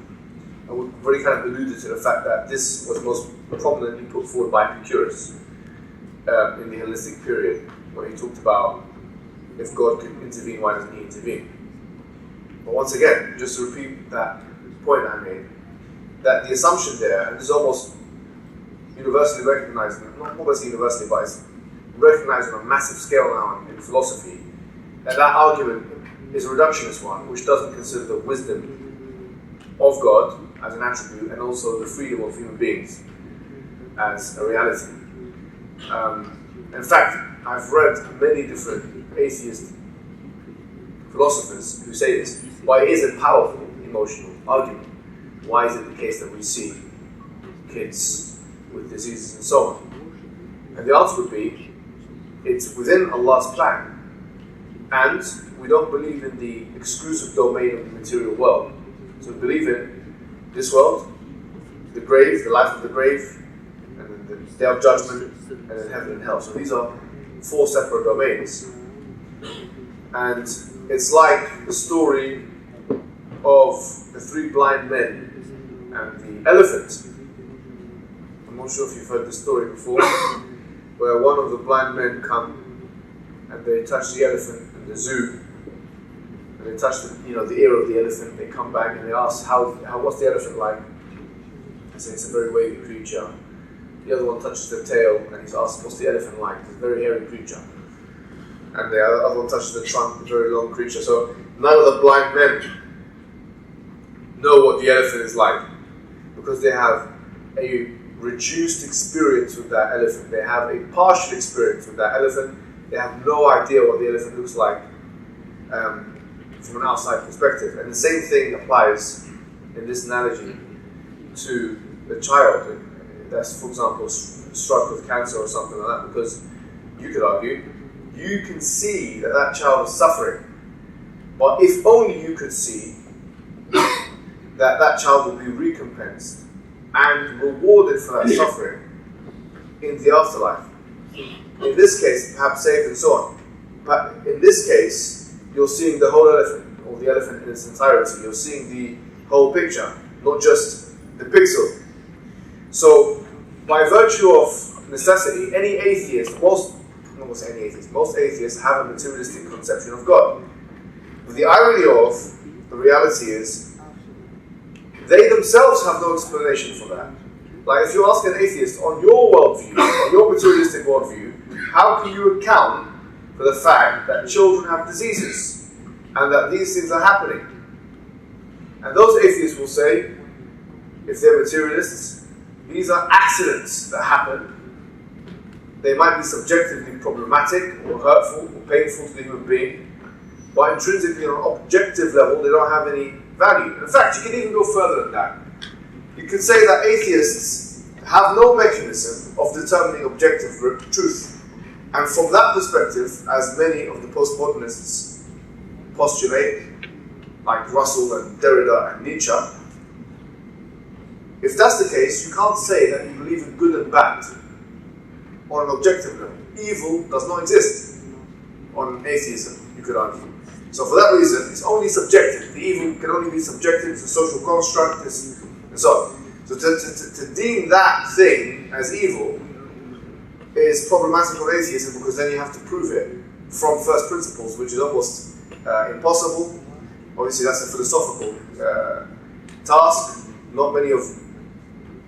And we've already kind of alluded to the fact that this was most prominently put forward by Epicurus in the Hellenistic period, where he talked about if God could intervene, why doesn't he intervene? But once again, just to repeat that point I made, that the assumption there, and this is almost universally recognized, not almost universally, but it's recognized on a massive scale now in philosophy, that argument is a reductionist one, which doesn't consider the wisdom of God as an attribute and also the freedom of human beings as a reality. In fact, I've read many different atheist philosophers who say this. Why it is a powerful emotional argument? Why is it the case that we see kids with diseases and so on? And the answer would be, it's within Allah's plan. And we don't believe in the exclusive domain of the material world. So we believe in this world, the grave, the life of the grave, and then the day of judgment, and then heaven and hell. So these are 4 separate domains. And it's like the story of the 3 blind men and the elephant. I'm not sure if you've heard this story before, where one of the blind men come and they touch the elephant in the zoo, and they touch the ear of the elephant. They come back and they ask, what's the elephant like? They say it's a very wavy creature. The other one touches the tail and he's asked, what's the elephant like? It's a very hairy creature. And the other one touches the trunk, a very long creature. So none of the blind men know what the elephant is like, because they have a reduced experience with that elephant. They have a partial experience with that elephant. They have no idea what the elephant looks like from an outside perspective. And the same thing applies in this analogy to the child that's, for example, struck with cancer or something like that, because you could argue, you can see that that child is suffering, but if only you could see that that child will be recompensed and rewarded for that suffering in the afterlife. In this case, perhaps saved and so on. But in this case, you're seeing the whole elephant, or the elephant in its entirety. You're seeing the whole picture, not just the pixel. So, by virtue of necessity, any atheist, most atheists have a materialistic conception of God. But the irony of the reality is, they themselves have no explanation for that. Like, if you ask an atheist, on your worldview, on your materialistic worldview, how can you account for the fact that children have diseases and that these things are happening? And those atheists will say, if they're materialists, these are accidents that happen. They might be subjectively problematic or hurtful or painful to the human being, but intrinsically on an objective level, they don't have any value. In fact, you can even go further than that. You can say that atheists have no mechanism of determining objective truth. And from that perspective, as many of the postmodernists postulate, like Russell and Derrida and Nietzsche, if that's the case, you can't say that you believe in good and bad on an objective level. Evil does not exist on atheism, you could argue. So for that reason, it's only subjective. The evil can only be subjective, it's a social construct, and so on. So to deem that thing as evil is problematic for atheism, because then you have to prove it from first principles, which is almost impossible. Obviously, that's a philosophical task. Not many of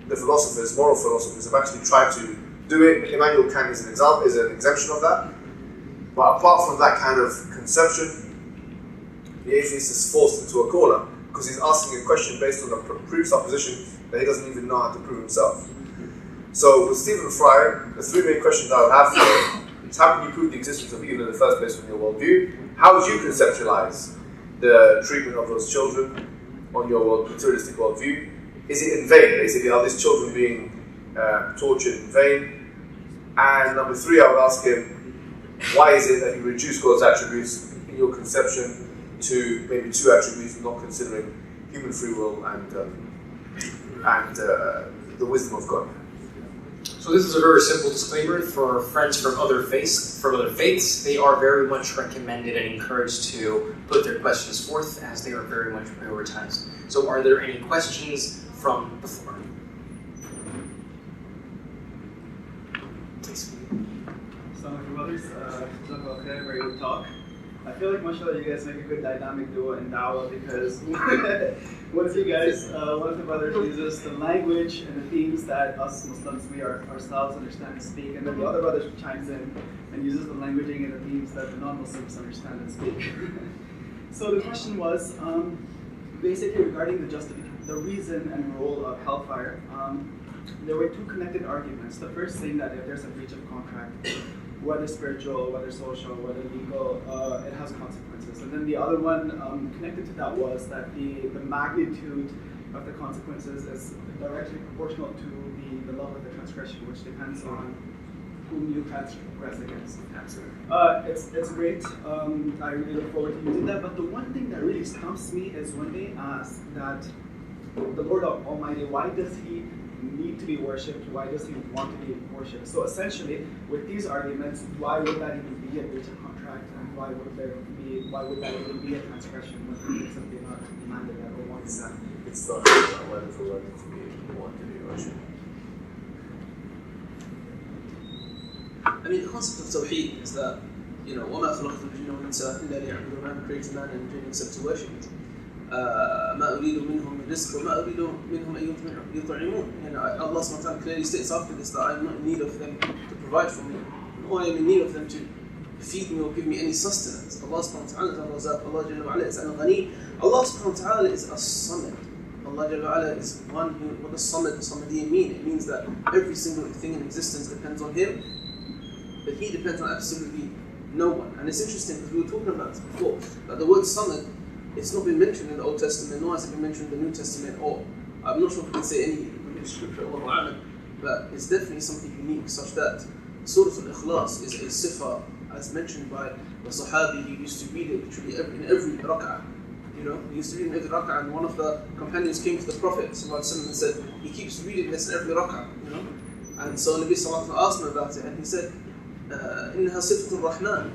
the philosophers, moral philosophers, have actually tried to do it. Immanuel Kant is an example, is an exemption of that. But apart from that kind of conception, the atheist is forced into a corner because he's asking a question based on a presupposition that he doesn't even know how to prove himself. So with Stephen Fry, the 3 main questions I would have for him is, how can you prove the existence of evil in the first place from your worldview? How would you conceptualize the treatment of those children on your materialistic worldview? Is it in vain? Basically, are these children being tortured in vain? And number 3, I would ask him, why is it that you reduce God's attributes in your conception to maybe 2 attributes, not considering human free will and the wisdom of God? So this is a very simple disclaimer for friends from other faiths. They are very much recommended and encouraged to put their questions forth, as they are very much prioritized. So are there any questions from the floor? Please. Assalamu brothers. Very good talk. I feel like, mashallah, you guys make a good dynamic duo in da'wah, because one of the brothers uses the language and the themes that us Muslims, we ourselves understand and speak, and then the other brother chimes in and uses the languaging and the themes that the non-Muslims understand and speak. So the question was basically regarding the reason and role of hellfire. There were 2 connected arguments. The first saying that if there's a breach of contract, whether spiritual, whether social, whether legal, it has consequences. And then the other one connected to that was that the magnitude of the consequences is directly proportional to the level of the transgression, which depends on whom you transgress against. It's great. I really look forward to using that. But the one thing that really stumps me is when they ask that the Lord Almighty, why does He need to be worshipped? Why does He want to be worshipped? So essentially, with these arguments, why would that even be a breach of contract, and why would that even be a transgression when He simply not demanded that or wants that? It's not why does Allah need to be want to be worshipped? I mean, the concept of Tawheed is that, وَمَا خَلَقْتُ الْجِنَّ وَالْإِنسَ إِلَّا لِيَعْبُدُونِ. I haven't created man and jinn except to worship me. مَا أُرِيدُ مِنْهُم مِّن رِزْقٍ وَمَا أُرِيدُ مِنْهُمْ أَن يُطْعِمُونِ. Allah subhanahu wa ta'ala clearly states after this that I'm not in need of them to provide for me, nor I am in need of them to feed me or give me any sustenance. Allah subhanahu wa ta'ala is Allah Jalla wa Ala is Al-Ghani. Allah subhanahu wa ta'ala is As-Samad. Allah Jalla wa Ala is one who, what does Samadiyya mean? It means that every single thing in existence depends on Him, but He depends on absolutely no one. And it's interesting because we were talking about this before, that the word Samad, it's not been mentioned in the Old Testament, nor has it been mentioned in the New Testament, or I'm not sure if we can say any scripture, but it's definitely something unique, such that Surah Al-Ikhlas is a sifa, as mentioned by the Sahabi. He used to read it literally in every rak'ah. He used to read in every rak'ah, and one of the companions came to the Prophet ﷺ and said, he keeps reading this in every rak'ah, And so Nabi Sallallahu Alaihi Wasallam asked him about it, and he said, إنها صفة الرحمن.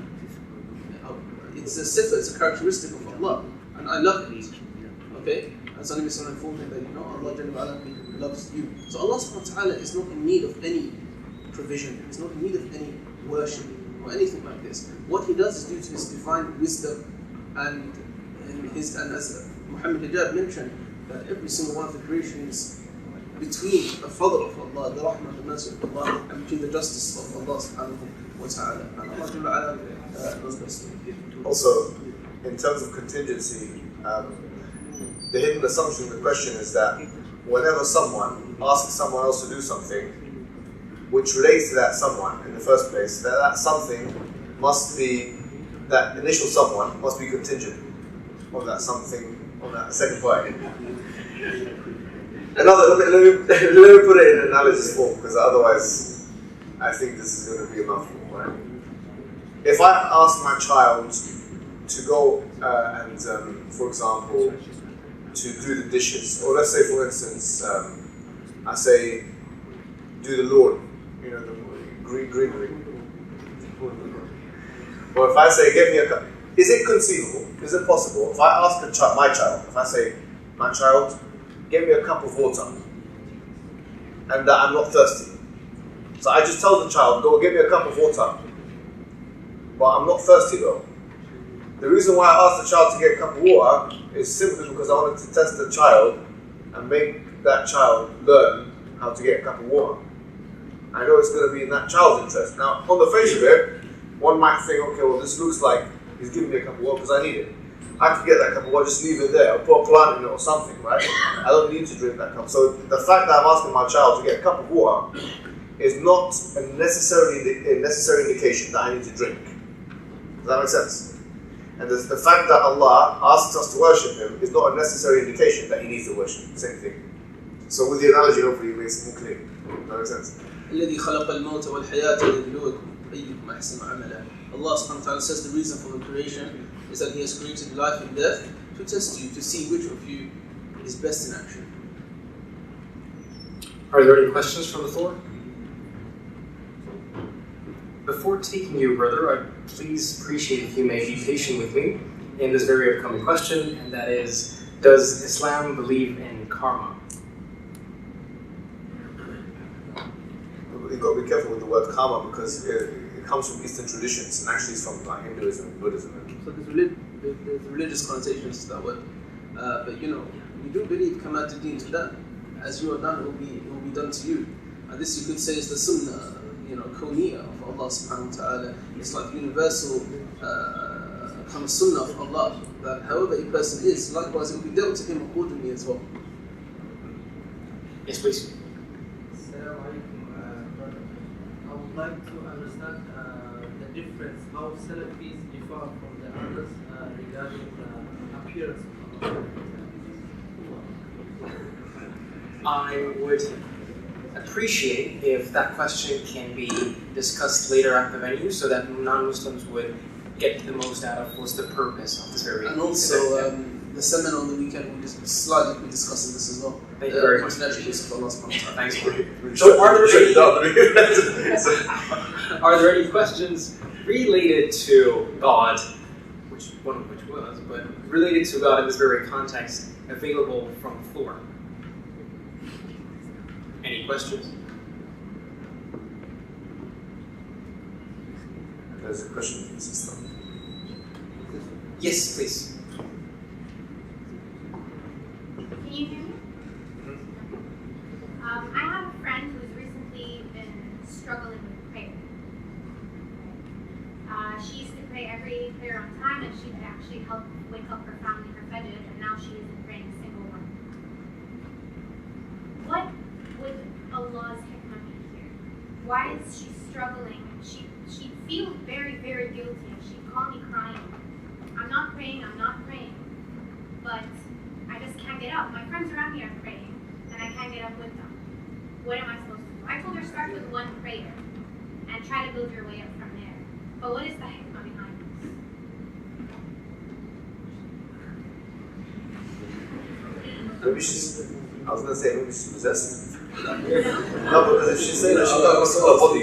It's a sifa, it's a characteristic of Allah, and I love it. Okay? And so Nabi Sallallahu informed him that Allah Jalla wa Ala loves you. So Allah subhanahu wa ta'ala is not in need of any provision, He's not in need of any worship or anything like this. What He does is due to His divine wisdom and as Mohammed Hijab mentioned, that every single one of the creation is between the fadl of Allah, the rahmah, the mercy of Allah, and between the justice of Allah subhanahu wa ta'ala. And Allah Jalla wa Ala knows best. Also, in terms of contingency, the hidden assumption of the question is that whenever someone asks someone else to do something which relates to that someone in the first place, that something must be, that initial someone must be contingent on that something, on that second part. Let me put it in analysis form, because otherwise I think this is going to be a mouthful, right? If I ask my child to go and, for example, to do the dishes, or let's say, for instance, I say, do the lawn, the greenery. Or if I say, get me a cup, is it conceivable? Is it possible? If I ask my child, if I say, my child, get me a cup of water, and that I'm not thirsty. So I just tell the child, go get me a cup of water, but I'm not thirsty though. The reason why I asked the child to get a cup of water is simply because I wanted to test the child and make that child learn how to get a cup of water. I know it's going to be in that child's interest. Now, on the face of it, one might think, okay, well, this looks like he's giving me a cup of water because I need it. I could get that cup of water, just leave it there, or put a plant in it or something, right? I don't need to drink that cup. So the fact that I'm asking my child to get a cup of water is not a necessary indication that I need to drink. Does that make sense? And the fact that Allah asks us to worship Him is not a necessary indication that He needs to worship. Same thing. So with the analogy, hopefully it makes it more clear. Does that make sense? الذي خلق الموت والحياة ليبلوكم أيكم أحسن عملا. Allah subhanahu wa ta'ala says the reason for the creation is that He has created life and death to test you, to see which of you is best in action. Are there any questions from the floor? Before taking you, brother, I'd please appreciate if you may be patient with me in this very upcoming question, and that is, does Islam believe in karma? You've got to be careful with the word karma because it comes from Eastern traditions and actually it's from Hinduism and Buddhism. So there's religious connotations to that word. But we do believe kama tudin tudan. As you are done, it will be done to you. And this you could say is the sunnah, kawniyya of Allah subhanahu wa ta'ala. It's like universal kind of sunnah of Allah, that however a person is, likewise it will be dealt to him accordingly as well. Yes, please. I would like to understand the difference, how Salafis differ from the others regarding the appearance of Allah. I would appreciate if that question can be discussed later at the venue so that non-Muslims would get the most out of what's the purpose of this very And also, the seminar on the weekend will just slightly be discussing this as well. Thank you very much. International use of Allah subhanahu wa ta'ala. Thanks. So are there any questions related to God, one of which was, but related to God in this very context, available from the floor? Any questions? There's a question from the sister. Yes, please. Can you hear me? I have a friend who's recently been struggling with prayer. She used to pray every prayer on time, and she could actually help wake up her family for Fajr, and now she isn't praying a single one. What would Allah's hikmah be here? Why is she struggling? She feels very, very guilty, and she'd call me crying. I'm not praying, but I just can't get up. My friends around me are praying, and I can't get up with them. What am I supposed to do? I told her start with one prayer, and try to build your way up from there. But what is the hikmah behind this? Maybe she's, I was going to say, maybe she's possessed. No, because if she's saying that she can't control her body,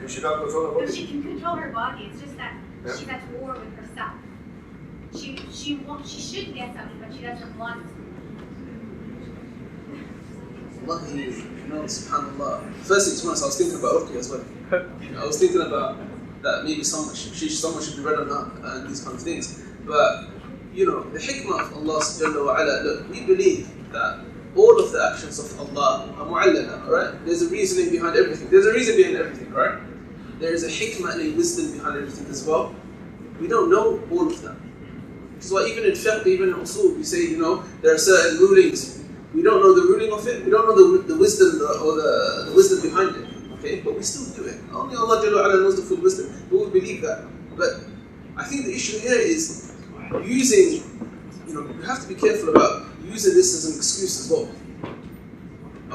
she can't control her No, body. she can control her body. It's just that Yeah. she's at war with herself. She should get something, but she doesn't want to. Wallahi, you know, subhanAllah. Firstly, to be honest, I was thinking about Ruqya as well. I was thinking about that maybe someone should be read on her and these kind of things. But, you know, the hikmah of Allah Jalla wa Ala, look, we believe that all of the actions of Allah are mu'allala, alright? There's a reasoning behind everything. There's a reason behind everything, right? There is a hikmah and a wisdom behind everything as well. We don't know all of them. Which is why even in fiqh, even in usul, we say, you know, there are certain rulings. We don't know the ruling of it. We don't know the wisdom or the wisdom behind it. Okay, but we still do it. Only Allah Jalla wa Ala knows the full wisdom. But we believe that. But I think the issue here is using, you know, you have to be careful about using this as an excuse as well.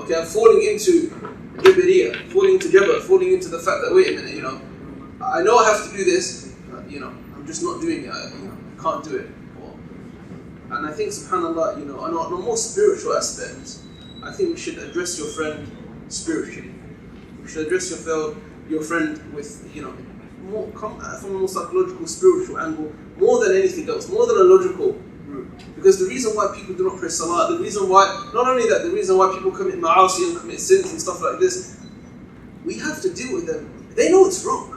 Okay, I'm falling into Jabariya, falling into Jabr, falling into the fact that, wait a minute, you know I have to do this, but, you know, I'm just not doing it, you know, I can't do it. And I think, subhanAllah, you know, on a more spiritual aspect, I think we should address your friend spiritually. We should address your friend with, you know, come from a more psychological, spiritual angle, more than anything else, more than a logical route. Because the reason why people do not pray salah, the reason why, not only that, the reason why people commit ma'asi and commit sins and stuff like this, we have to deal with them. They know it's wrong.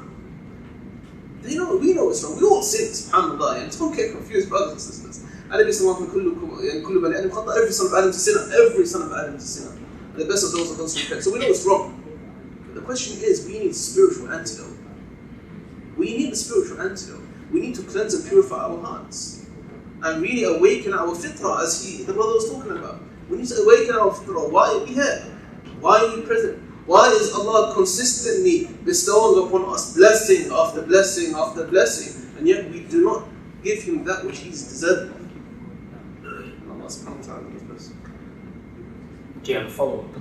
We know it's wrong. We all sin, subhanAllah, and don't get confused, brothers and sisters. Every son of Adam is a sinner. Every son of Adam is a sinner. And the best of those are those who repent. So we know it's wrong. But the question is, we need a spiritual antidote. We need the spiritual antidote. We need to cleanse and purify our hearts. And really awaken our fitrah, as the brother was talking about. We need to awaken our fitrah. Why are we here? Why are we present? Why is Allah consistently bestowing upon us blessing after blessing after blessing, and yet we do not give Him that which He's deserving of? Allah subhanahu wa ta'ala knows best. Do you have a follow-up?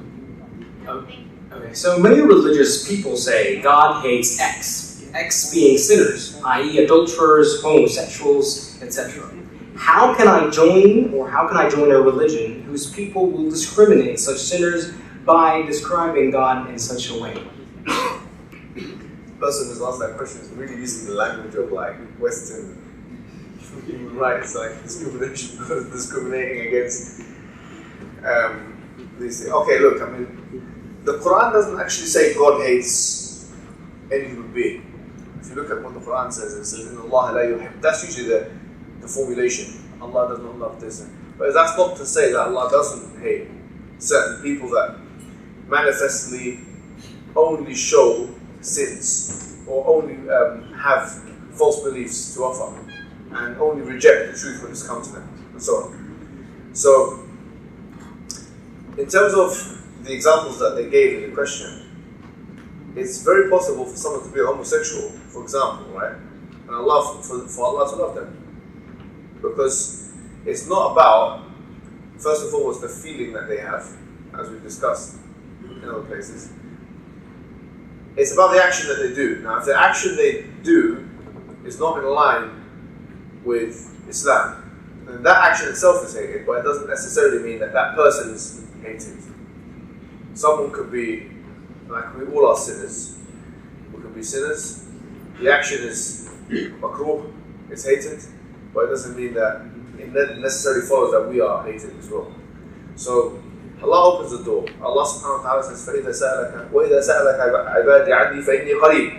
Okay, so many religious people say God hates X. X being sinners, i.e. adulterers, homosexuals, etc. How can I join a religion whose people will discriminate such sinners by describing God in such a way? The person who's asked that question is really using the language of like Western human rights, like discrimination, discriminating against these things. Okay, look, I mean, the Quran doesn't actually say God hates any human being. If you look at what the Quran says, it says, "Inna Allah la yuhib." That's usually the formulation. Allah does not love this. But that's not to say that Allah doesn't hate certain people that manifestly only show sins or only have false beliefs to offer and only reject the truth when it's come to them and so on. So, in terms of the examples that they gave in the question, it's very possible for someone to be a homosexual, for example, right? And Allah, for Allah to love them. Because it's not about, first and foremost, the feeling that they have, as we've discussed. in other places. It's about the action that they do. Now, if the action they do is not in line with Islam, then that action itself is hated, but it doesn't necessarily mean that that person is hated. Someone could be, like we all are sinners, we could be sinners, the action is makruh, it's hated, but it doesn't mean that it necessarily follows that we are hated as well. So Allah opens the door. Allah subhanahu wa ta'ala says, فَإِذَا سَأَلَكَ وَإِذَا سَأَلَكَ عِبَادِي عَنِّي فَإِنِّي قَرِيبٌ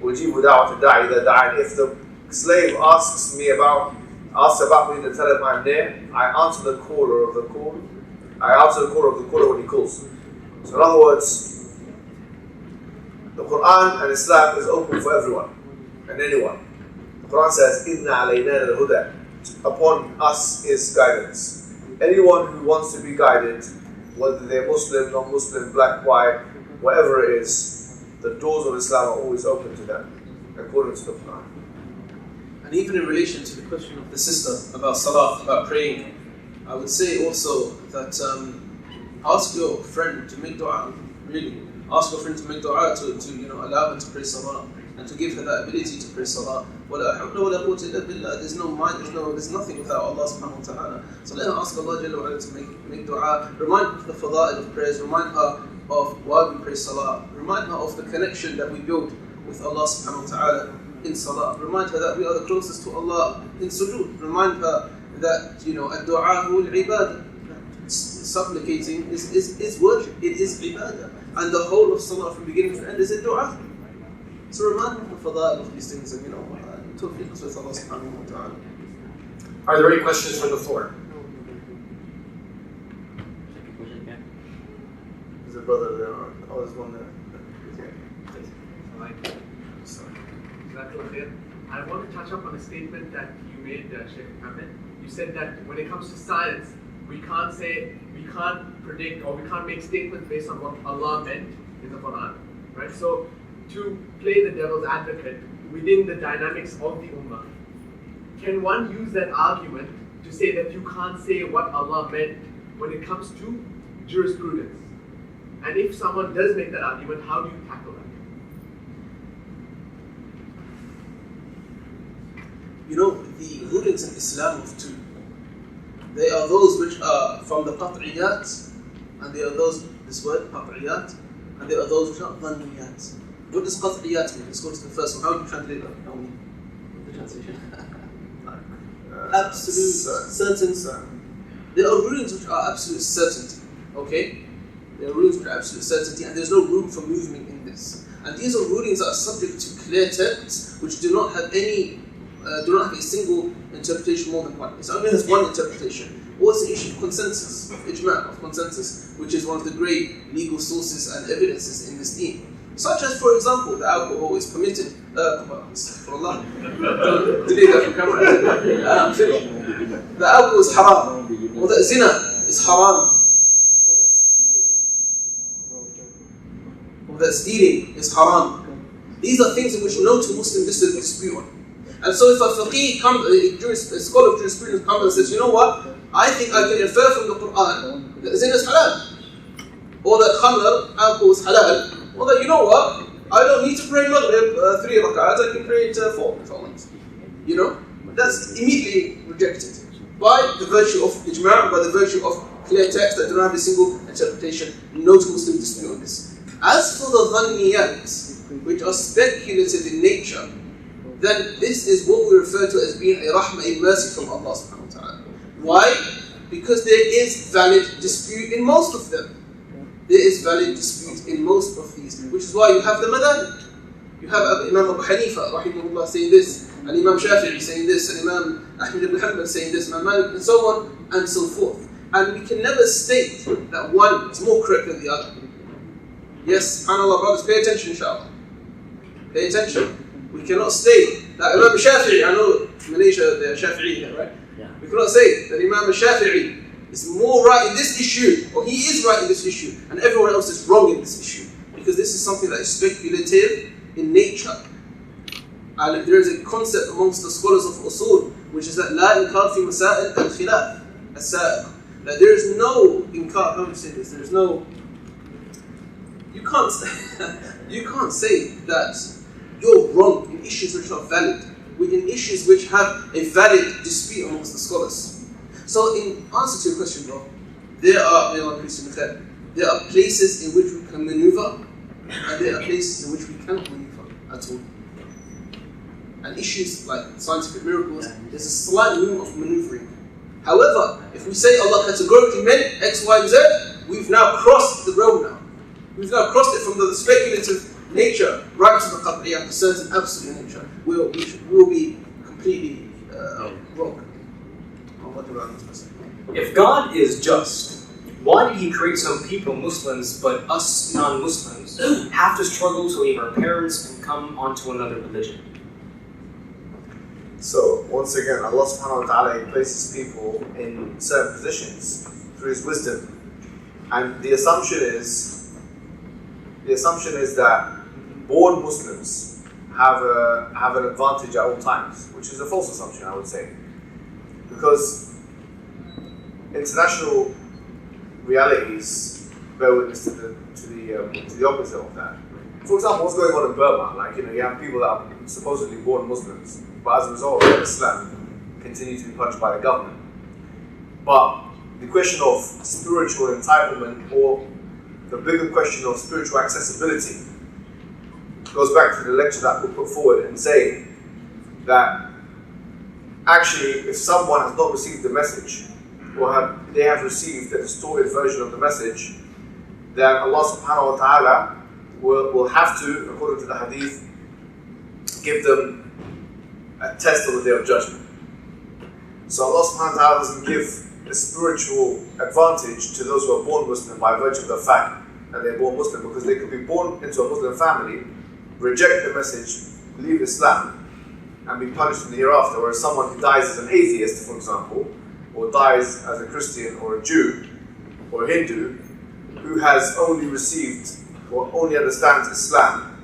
أُجِيبُ دَعْوَةَ الدَّاعِ إِذَا دَعَانِ. If the slave asks about me to tell him I'm near, I answer the caller of the call. I answer the caller of the caller when he calls. So in other words, the Quran and Islam is open for everyone and anyone. The Quran says, إِنَّ عَلَيْنَا الْهُدَى. Upon us is guidance. Anyone who wants to be guided, whether they're Muslim, non-Muslim, black, white, whatever it is, the doors of Islam are always open to them, according to the Quran. And even in relation to the question of the sister about salah, about praying, I would say also that ask your friend to make dua, really. Ask your friend to make dua to allow her to pray salah and to give her that ability to pray salah. There's no mind, there's nothing without Allah subhanahu wa ta'ala. So let her ask Allah Jalla wa Ala to make dua. Remind her of the fada'il of prayers, remind her of why we pray salah, remind her of the connection that we build with Allah subhanahu wa ta'ala in salah. Remind her that we are the closest to Allah in sujood. Remind her that ad-du'a al-ibadah. Supplicating is worship, it is ibadah. And the whole of salah from beginning to end is a dua. So remind her of the fada'il of these things and tawfiq with Allah subhanahu wa ta'ala. Are there any questions from the floor? There's a brother there. Oh, there's one there. I want to touch up on a statement that you made, Sheikh Mohammed. You said that when it comes to science, we can't predict, or we can't make statements based on what Allah meant in the Quran, right? So, to play the devil's advocate within the dynamics of the Ummah, can one use that argument to say that you can't say what Allah meant when it comes to jurisprudence? And if someone does make that argument, how do you tackle that? The rulings in Islam of two. They are those which are from the qat'iyat, and they are those, this word, qat'iyat, and they are those which are dhanniyat. What does qat'iyat mean? Let's go to the first one. How do you translate that? The translation. Absolute certainty. There are rulings which are absolute certainty. Okay? There are rulings which are absolute certainty, and there's no room for movement in this. And these are rulings that are subject to clear texts, which do not have a single interpretation more than one. It's only has one interpretation. Or it's an issue of consensus, of ijma', of consensus, which is one of the great legal sources and evidences in this deen. Such as, for example, the alcohol is permitted. For Allah, don't delete that from camera. The alcohol is haram, or that zina is haram, or that stealing is haram. These are things in which no two Muslims dispute on. And so if a faqih comes, a scholar of jurisprudence comes and says, you know what, I think I can infer from the Quran that zina is halal, or that khamr, alcohol is halal, or that, you know what, I don't need to pray Maghrib 3 rak'ahs, I can pray it 4 if I want. That's immediately rejected by the virtue of ijma', by the virtue of clear text that don't have a single interpretation. No two Muslims dispute on this. As for the dhanniyat, which are speculative in nature, then this is what we refer to as being a rahmah, a mercy from Allah subhanahu wa ta'ala. Why? Because there is valid dispute in most of them. There is valid dispute in most of these, which is why you have the madhab. You have Imam Abu Hanifa, rahimahullah, saying this, and Imam Shafi'i saying this, and Imam Ahmad ibn Hanbal saying this, Imam Malik, and so on and so forth. And we can never state that one is more correct than the other. Yes, subhanAllah, brothers, pay attention, inshallah. Pay attention. We cannot say that Imam Shafi'i, I know Malaysia, they're Shafi'i here, right? Yeah. We cannot say that Imam Shafi'i is more right in this issue, or he is right in this issue, and everyone else is wrong in this issue. Because this is something that is speculative in nature. And there is a concept amongst the scholars of usul, which is that la inkar fi masail al-khilaf, as-sa'iq. That there is no inkar, how do you say this? There is no you can't say that you're wrong in issues which are valid, in issues which have a valid dispute amongst the scholars. So in answer to your question, bro, there are places in which we can maneuver, and there are places in which we cannot maneuver at all. And issues like scientific miracles, there's a slight room of maneuvering. However, if we say Allah categorically meant X, Y, and Z, we've now crossed the realm now. We've now crossed it from the speculative nature right to the qat'iyah, the certain absolute nature. We'll be completely wrong. If God is just, why did He create some people, Muslims, but us non-Muslims have to struggle to leave our parents and come onto another religion? So, once again, Allah subhanahu wa ta'ala, He places people in certain positions through His wisdom. And the assumption is that born Muslims have an advantage at all times, which is a false assumption, I would say. Because international realities bear witness to the opposite of that. For example, what's going on in Burma? You have people that are supposedly born Muslims, but as a result of their Islam, continue to be punished by the government. But the question of spiritual entitlement, or the bigger question of spiritual accessibility, goes back to the lecture that we put forward and saying that actually, if someone has not received the message, or they have received a distorted version of the message, then Allah subhanahu wa ta'ala will have to, according to the hadith, give them a test on the Day of Judgment. So Allah subhanahu wa ta'ala doesn't give a spiritual advantage to those who are born Muslim by virtue of the fact that they're born Muslim, because they could be born into a Muslim family, reject the message, leave Islam, and be punished in the hereafter, whereas someone who dies as an atheist, for example, or dies as a Christian or a Jew or a Hindu, who has only received or only understands Islam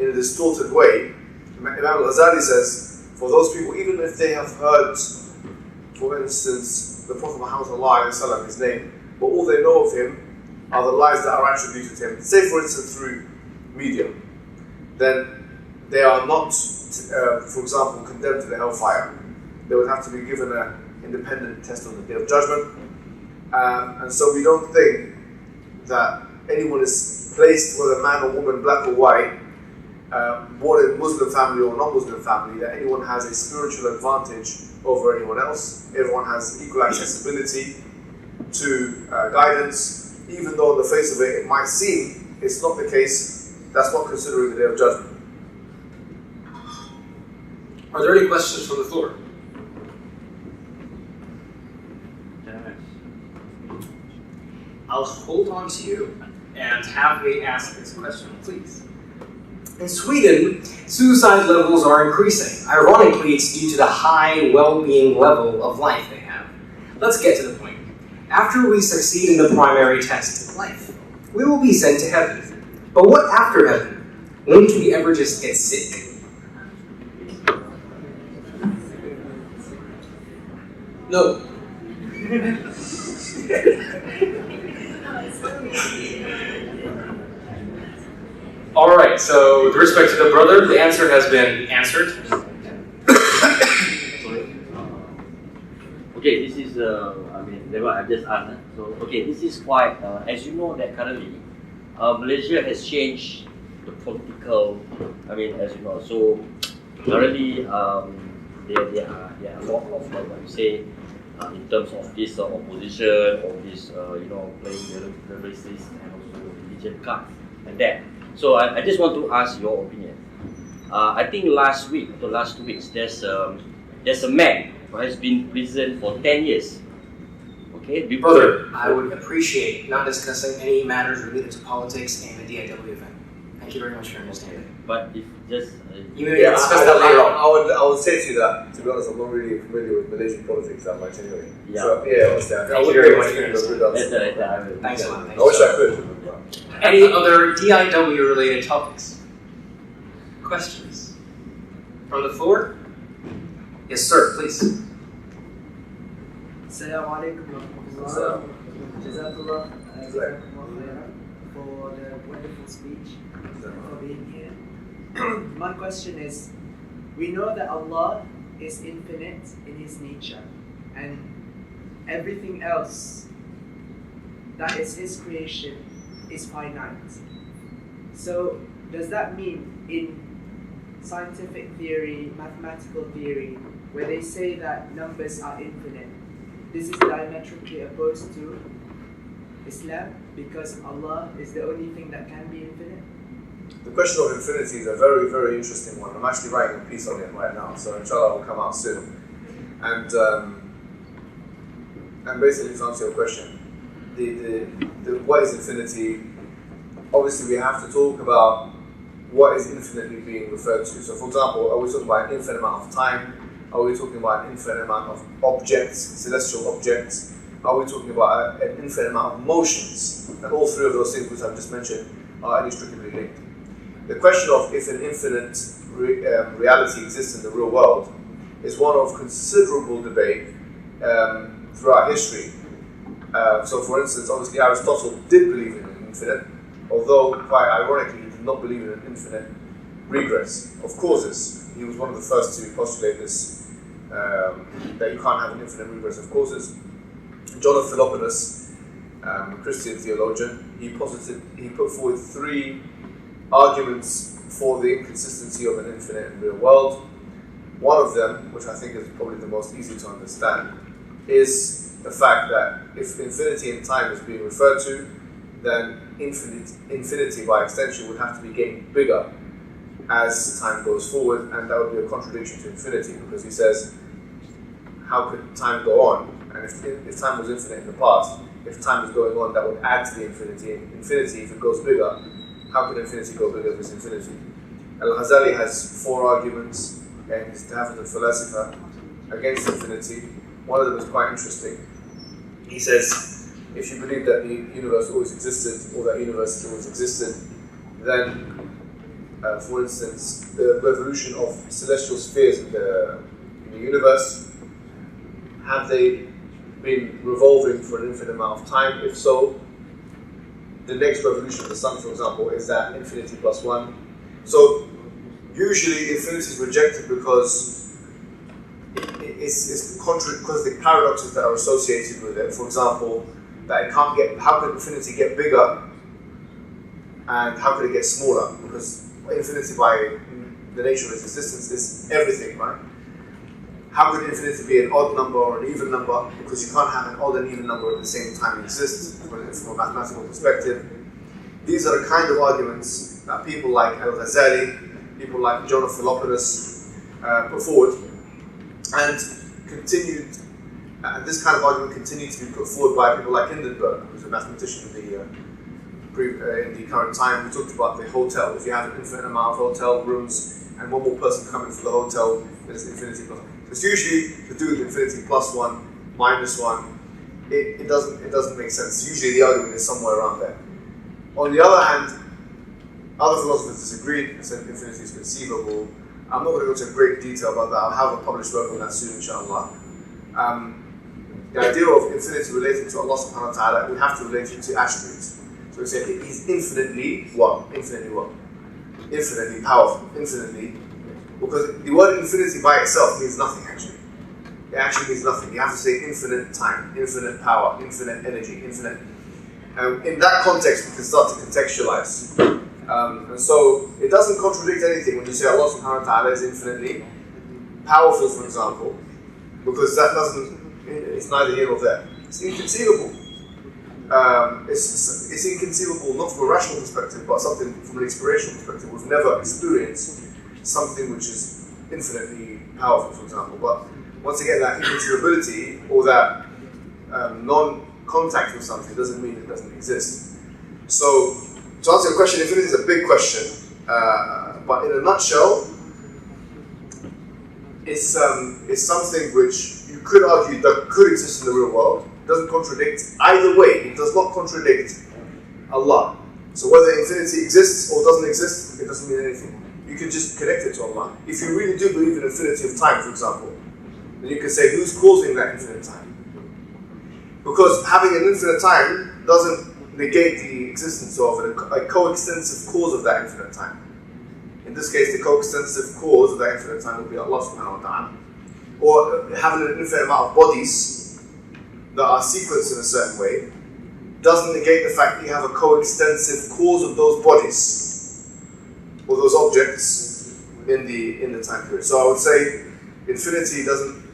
in a distorted way, Imam al-Ghazali says, for those people, even if they have heard, for instance, the Prophet Muhammad ﷺ, his name, but all they know of him are the lies that are attributed to him, say for instance through media, then they are not, for example, condemned to the hellfire. They would have to be given an independent test on the Day of Judgment. And so we don't think that anyone is placed, whether man or woman, black or white, born in Muslim family or non-Muslim family, that anyone has a spiritual advantage over anyone else. Everyone has equal accessibility to guidance, even though on the face of it might seem it's not the case. That's not considering the Day of Judgment. Are there any questions from the floor? I'll hold on to you and have me ask this question, please. In Sweden, suicide levels are increasing. Ironically, it's due to the high well-being level of life they have. Let's get to the point. After we succeed in the primary test of life, we will be sent to heaven. But what after heaven? Won't we ever just get sick? No. Alright, so with respect to the brother, the answer has been answered. Okay, this is, I've just asked. So, okay, this is quite, as you know that currently, Malaysia has changed the political, as you know, so currently there are a lot of, what you say, in terms of this opposition, or this, playing the racist and also religion cards and that. So I just want to ask your opinion. I think last week, or the last 2 weeks, there's a man who has been in prison for 10 years. Okay, Brother, I would appreciate not discussing any matters related to politics and the DIW event. Thank you very much for your understanding. But if just you may discuss that later on. I would say to you that, to be honest, I'm not really familiar with Malaysian politics that much anyway. Yeah. So, yeah, honestly, Thank you very much for your understanding. Thanks a lot. I wish I could. Any other DIW related topics? Questions? From the floor? Yes, sir, please. Assalamu alaikum wa rahmatullah. Jazakallah. for the wonderful speech and for being here. My question is, we know that Allah is infinite in His nature, and everything else that is His creation is finite. So does that mean in scientific theory, mathematical theory, where they say that numbers are infinite, this is diametrically opposed to Islam because Allah is the only thing that can be infinite? The question of infinity is a very, very interesting one. I'm actually writing a piece on it right now, so inshallah it will come out soon. And basically to answer your question, the what is infinity? Obviously we have to talk about what is infinitely being referred to. So for example, are we talking about an infinite amount of time? Are we talking about an infinite amount of objects, celestial objects? Are we talking about an infinite amount of motions? And all three of those things which I've just mentioned are inextricably linked. The question of if an infinite reality exists in the real world is one of considerable debate throughout history. So for instance, obviously Aristotle did believe in an infinite, although quite ironically he did not believe in an infinite regress of causes. He was one of the first to postulate this, that you can't have an infinite regress of causes. John of Philoponus, a Christian theologian, he put forward three arguments for the inconsistency of an infinite and real world. One of them, which I think is probably the most easy to understand, is the fact that if infinity in time is being referred to, then infinity by extension would have to be getting bigger as time goes forward, and that would be a contradiction to infinity, because he says, how could time go on? And if time was infinite in the past, if time is going on, that would add to the infinity. And infinity, if it goes bigger, how could infinity go bigger if it's infinity? Al-Ghazali has four arguments in his Tahafut al-Falasifa against infinity. One of them is quite interesting. He says, if you believe that the universe always existed, or that universe always existed, then, for instance, the revolution of celestial spheres in the universe, have they been revolving for an infinite amount of time? If so, the next revolution of the sun, for example, is that infinity plus one. So usually infinity is rejected because it's contrary, because the paradoxes that are associated with it. For example, that it can't get, how could infinity get bigger and how could it get smaller? Because infinity by the nature of its existence is everything, right? How could infinity be an odd number or an even number? Because you can't have an odd and even number at the same time exist from a mathematical perspective. These are the kind of arguments that people like Al-Ghazali, people like John of Philoponus put forward, and continued. This kind of argument continued to be put forward by people like Hindenburg, who's a mathematician in the current time. We talked about the hotel. If you have an infinite amount of hotel rooms and one more person coming for the hotel, then it's infinity plus one. It's usually to do with infinity plus one, minus one. It doesn't make sense. Usually the argument is somewhere around there. On the other hand, other philosophers disagreed and said infinity is conceivable. I'm not going to go into great detail about that. I'll have a published work on that soon, inshallah. The idea of infinity relating to Allah subhanahu wa ta'ala, we have to relate it to attributes. So we say He's infinitely what? Infinitely what? Infinitely powerful, infinitely. Because the word infinity by itself means nothing actually. It actually means nothing. You have to say infinite time, infinite power, infinite energy, infinite. In that context, we can start to contextualize. And so it doesn't contradict anything when you say Allah subhanahu wa ta'ala is infinitely powerful, for example, because that it's neither here nor there. It's inconceivable. It's inconceivable not from a rational perspective, but something from an experiential perspective. We've never experienced something which is infinitely powerful, for example. But once again, that inconceivability or that non-contact with something doesn't mean it doesn't exist. So, to answer your question, infinity is a big question, but in a nutshell, it's something which you could argue that could exist in the real world. It doesn't contradict either way. It does not contradict Allah. So whether infinity exists or doesn't exist, it doesn't mean anything. You can just connect it to Allah. If you really do believe in infinity of time, for example, then you can say, who's causing that infinite time? Because having an infinite time doesn't negate the existence of a coextensive cause of that infinite time. In this case, the coextensive cause of that infinite time would be Allah subhanahu wa ta'ala. Or having an infinite amount of bodies that are sequenced in a certain way doesn't negate the fact that you have a coextensive cause of those bodies or those objects in the time period. So I would say infinity doesn't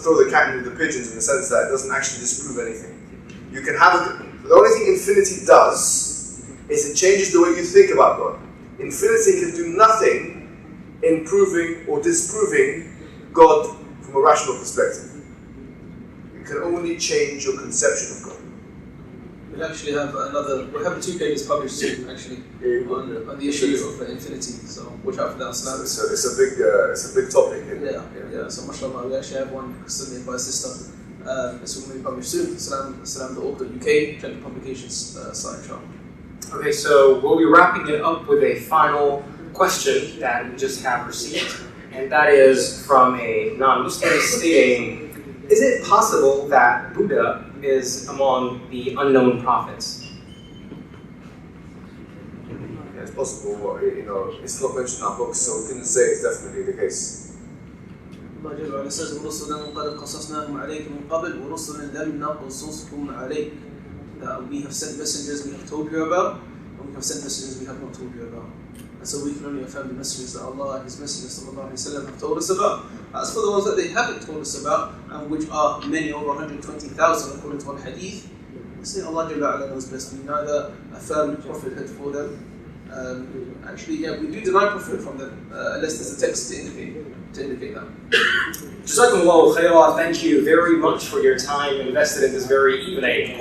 throw the cat into the pigeons in the sense that it doesn't actually disprove anything. You can have the only thing infinity does is it changes the way you think about God. Infinity can do nothing in proving or disproving God from a rational perspective. It can only change your conception of God. We actually have we have 2 papers published soon, actually, on the issue of infinity. So watch out for that. So it's a big topic. Yeah. So mashallah, we actually have one submitted by a sister. This will be published soon. Salam.org.uk, Trend Publications site, inshallah. Okay, so we'll be wrapping it up with a final question that we just have received, and that is from a non-Muslim stating, is it possible that Buddha is among the unknown prophets? Yeah, it's possible, it's not mentioned in our books, so we can say it's definitely the case. Allah Jalla wa Ala says, وَرُسُلًا قَدْ قَصَصْنَاهُمْ عَلَيْكَ مِنْ قَبْلِ وَرُسُلًا لَمْ نَقْصُصْهُمْ عَلَيْكَ. That we have sent messengers we have told you about, and we have sent messengers we have not told you about. And so we can only affirm the messages that Allah and His Messenger sallallahu alaihi wasallam have told us about. As for the ones that they haven't told us about, and which are many, over 120,000 according to al-hadith, we say Allah Jalla wa Ala knows best. We neither affirm prophethood for them. Actually, we do deny prophethood from them, unless there's a text to indicate that. Jazakumullahu khairah. Thank you very much for your time invested in this very evening.